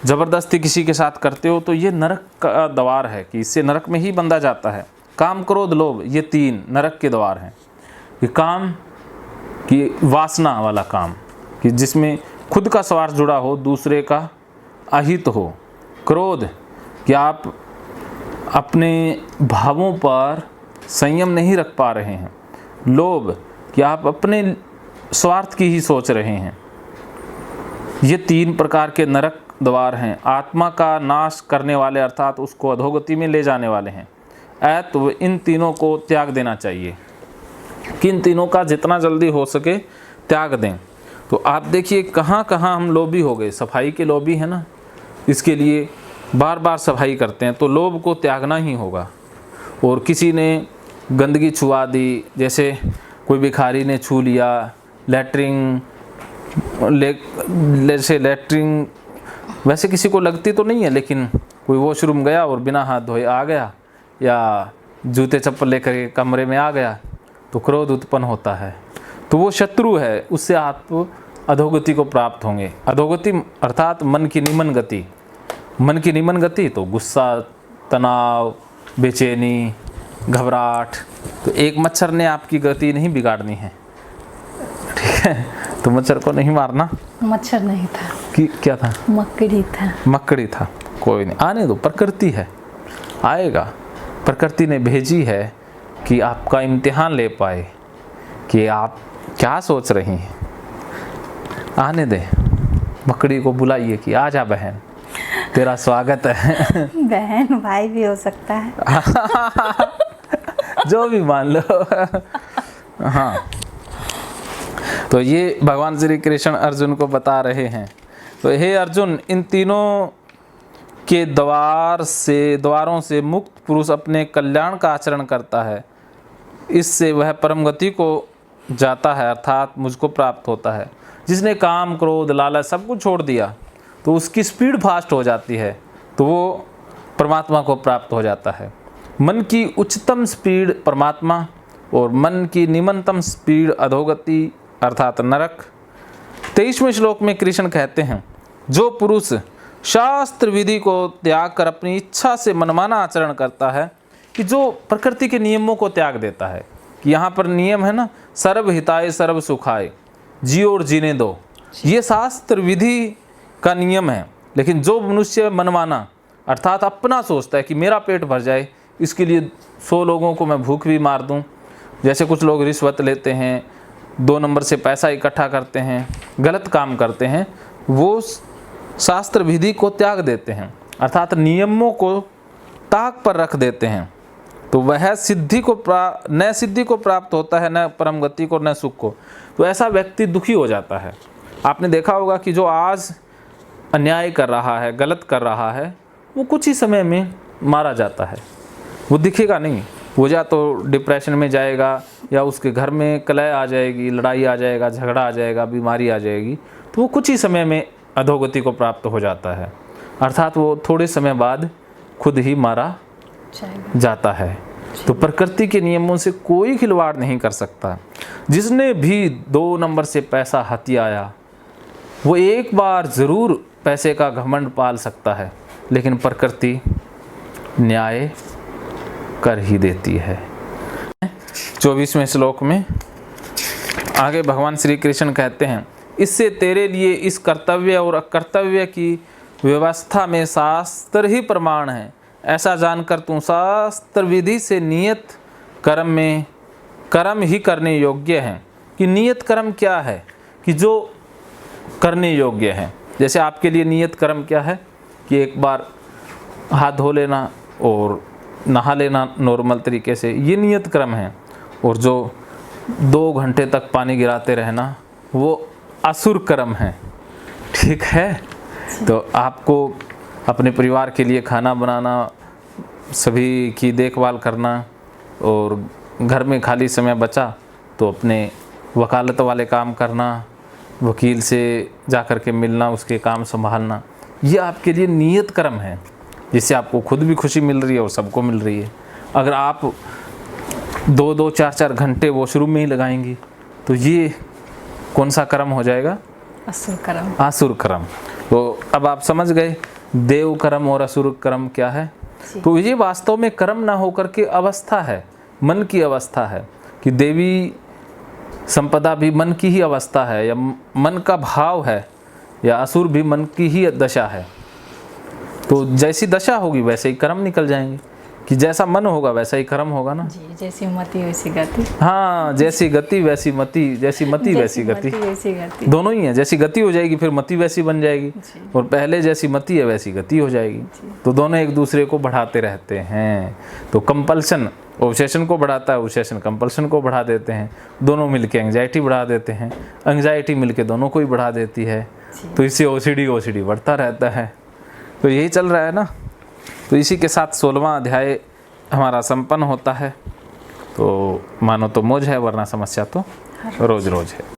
S3: ज़बरदस्ती किसी के साथ करते हो, तो ये नरक का द्वार है कि इससे नरक में ही बंधा जाता है। काम, क्रोध, लोभ, ये 3 नरक के द्वार हैं। ये काम की वासना वाला काम कि जिसमें खुद का स्वार्थ जुड़ा हो, दूसरे का अहित हो। क्रोध कि आप अपने भावों पर संयम नहीं रख पा रहे हैं। लोभ कि आप अपने स्वार्थ की ही सोच रहे हैं। ये 3 प्रकार के नरक द्वार हैं, आत्मा का नाश करने वाले अर्थात उसको अधोगति में ले जाने वाले हैं। तो इन तीनों को त्याग देना चाहिए कि इन तीनों का जितना जल्दी हो सके त्याग दें। तो आप देखिए कहाँ कहाँ हम लोभी हो गए। सफाई के लोभी है ना, इसके लिए बार बार सफाई करते हैं, तो लोभ को त्यागना ही होगा। और किसी ने गंदगी छुआ दी, जैसे कोई भिखारी ने छू लिया, जैसे लैट्रिन वैसे किसी को लगती तो नहीं है, लेकिन कोई वॉशरूम गया और बिना हाथ धोए आ गया या जूते चप्पल लेकर के कमरे में आ गया, तो क्रोध उत्पन्न होता है। तो वो शत्रु है, उससे आप अधोगति को प्राप्त होंगे। अधोगति अर्थात मन की निम्न गति। मन की निम्न गति तो गुस्सा, तनाव, बेचैनी, घबराहट। तो एक मच्छर ने आपकी गति नहीं बिगाड़नी है, ठीक है? तो मच्छर को नहीं मारना।
S1: मच्छर नहीं था
S3: कि क्या था?
S1: मकड़ी था।
S3: मकड़ी था, कोई नहीं, आने दो, प्रकृति है, आएगा। प्रकृति ने भेजी है कि आपका इम्तिहान ले पाए कि आप क्या सोच रही हैं। आने दे, मकड़ी को बुलाइए कि आजा बहन, तेरा स्वागत है।
S1: बहन भाई भी हो सकता है।
S3: जो भी मान लो। हाँ, तो ये भगवान श्री कृष्ण अर्जुन को बता रहे हैं। तो हे अर्जुन, इन तीनों के द्वारों से मुक्त पुरुष अपने कल्याण का आचरण करता है, इससे वह परम गति को जाता है, अर्थात मुझको प्राप्त होता है। जिसने काम, क्रोध, लालच सब कुछ छोड़ दिया तो उसकी स्पीड फास्ट हो जाती है, तो वो परमात्मा को प्राप्त हो जाता है। मन की उच्चतम स्पीड परमात्मा और मन की निम्नतम स्पीड अधोगति अर्थात नरक। 23वें श्लोक में कृष्ण कहते हैं, जो पुरुष शास्त्र विधि को त्याग कर अपनी इच्छा से मनमाना आचरण करता है, कि जो प्रकृति के नियमों को त्याग देता है, कि यहाँ पर नियम है ना, सर्व हिताय सर्व सुखाय, जियो और जीने दो, ये शास्त्र विधि का नियम है। लेकिन जो मनुष्य मनमाना अर्थात अपना सोचता है कि मेरा पेट भर जाए, इसके लिए 100 लोगों को मैं भूख भी मार दूं, जैसे कुछ लोग रिश्वत लेते हैं, 2 नंबर से पैसा इकट्ठा करते हैं, गलत काम करते हैं, वो शास्त्र विधि को त्याग देते हैं, अर्थात नियमों को ताक पर रख देते हैं, तो वह न सिद्धि को प्राप्त होता है, न परम गति को, न सुख को। तो ऐसा व्यक्ति दुखी हो जाता है। आपने देखा होगा कि जो आज अन्याय कर रहा है, गलत कर रहा है, वो कुछ ही समय में मारा जाता है। वो दिखेगा नहीं, वो या तो डिप्रेशन में जाएगा, या उसके घर में कलह आ जाएगी, लड़ाई आ जाएगा, झगड़ा आ जाएगा, बीमारी आ जाएगी, तो वो कुछ ही समय में अधोगति को प्राप्त हो जाता है, अर्थात वो थोड़े समय बाद खुद ही मारा जाता है। तो प्रकृति के नियमों से कोई खिलवाड़ नहीं कर सकता। जिसने भी 2 नंबर से पैसा हथियाया, वो एक बार ज़रूर पैसे का घमंड पाल सकता है, लेकिन प्रकृति न्याय कर ही देती है। 24वें श्लोक में आगे भगवान श्री कृष्ण कहते हैं, इससे तेरे लिए इस कर्तव्य और अकर्तव्य की व्यवस्था में शास्त्र ही प्रमाण है। ऐसा जानकर तू शास्त्र विधि से नियत कर्म ही करने योग्य है। कि नियत कर्म क्या है, कि जो करने योग्य है। जैसे आपके लिए नियत कर्म क्या है कि एक बार हाथ धो लेना और नहा लेना नॉर्मल तरीके से, ये नियत कर्म है। और जो 2 घंटे तक पानी गिराते रहना, वो असुर कर्म है, ठीक है। तो आपको अपने परिवार के लिए खाना बनाना, सभी की देखभाल करना, और घर में खाली समय बचा तो अपने वकालत वाले काम करना, वकील से जाकर के मिलना, उसके काम संभालना, ये आपके लिए नियत कर्म है, जिससे आपको खुद भी खुशी मिल रही है और सबको मिल रही है। अगर आप 2-2 4-4 घंटे वॉशरूम में ही लगाएंगी, तो ये कौन सा कर्म हो जाएगा?
S1: असुर कर्म।
S3: आसुर कर्म। तो अब आप समझ गए देव कर्म और असुर कर्म क्या है। तो ये वास्तव में कर्म ना होकर के अवस्था है, मन की अवस्था है, कि देवी संपदा भी मन की ही अवस्था है, या मन का भाव है, या असुर भी मन की ही दशा है। तो जैसी दशा होगी वैसे ही कर्म निकल जाएंगे, कि जैसा मन होगा वैसा ही कर्म होगा ना
S1: जी। जैसी मति वैसी गति।
S3: हाँ, जैसी गति वैसी मति, जैसी मति वैसी गति, दोनों ही है। जैसी गति हो जाएगी फिर मति वैसी बन जाएगी, और पहले जैसी मति है वैसी गति हो जाएगी। तो दोनों एक दूसरे को बढ़ाते रहते हैं। तो कंपल्शन ऑब्सेशन को बढ़ाता है, ऑब्सेशन कंपल्शन को बढ़ा देते हैं, दोनों मिलके एंग्जाइटी बढ़ा देते हैं, एंग्जाइटी मिलके दोनों को ही बढ़ा देती है। तो इससे ओसीडी बढ़ता रहता है। तो यही चल रहा है ना। तो इसी के साथ 16वां अध्याय हमारा संपन्न होता है। तो मानो तो मौज है, वरना समस्या तो रोज रोज है।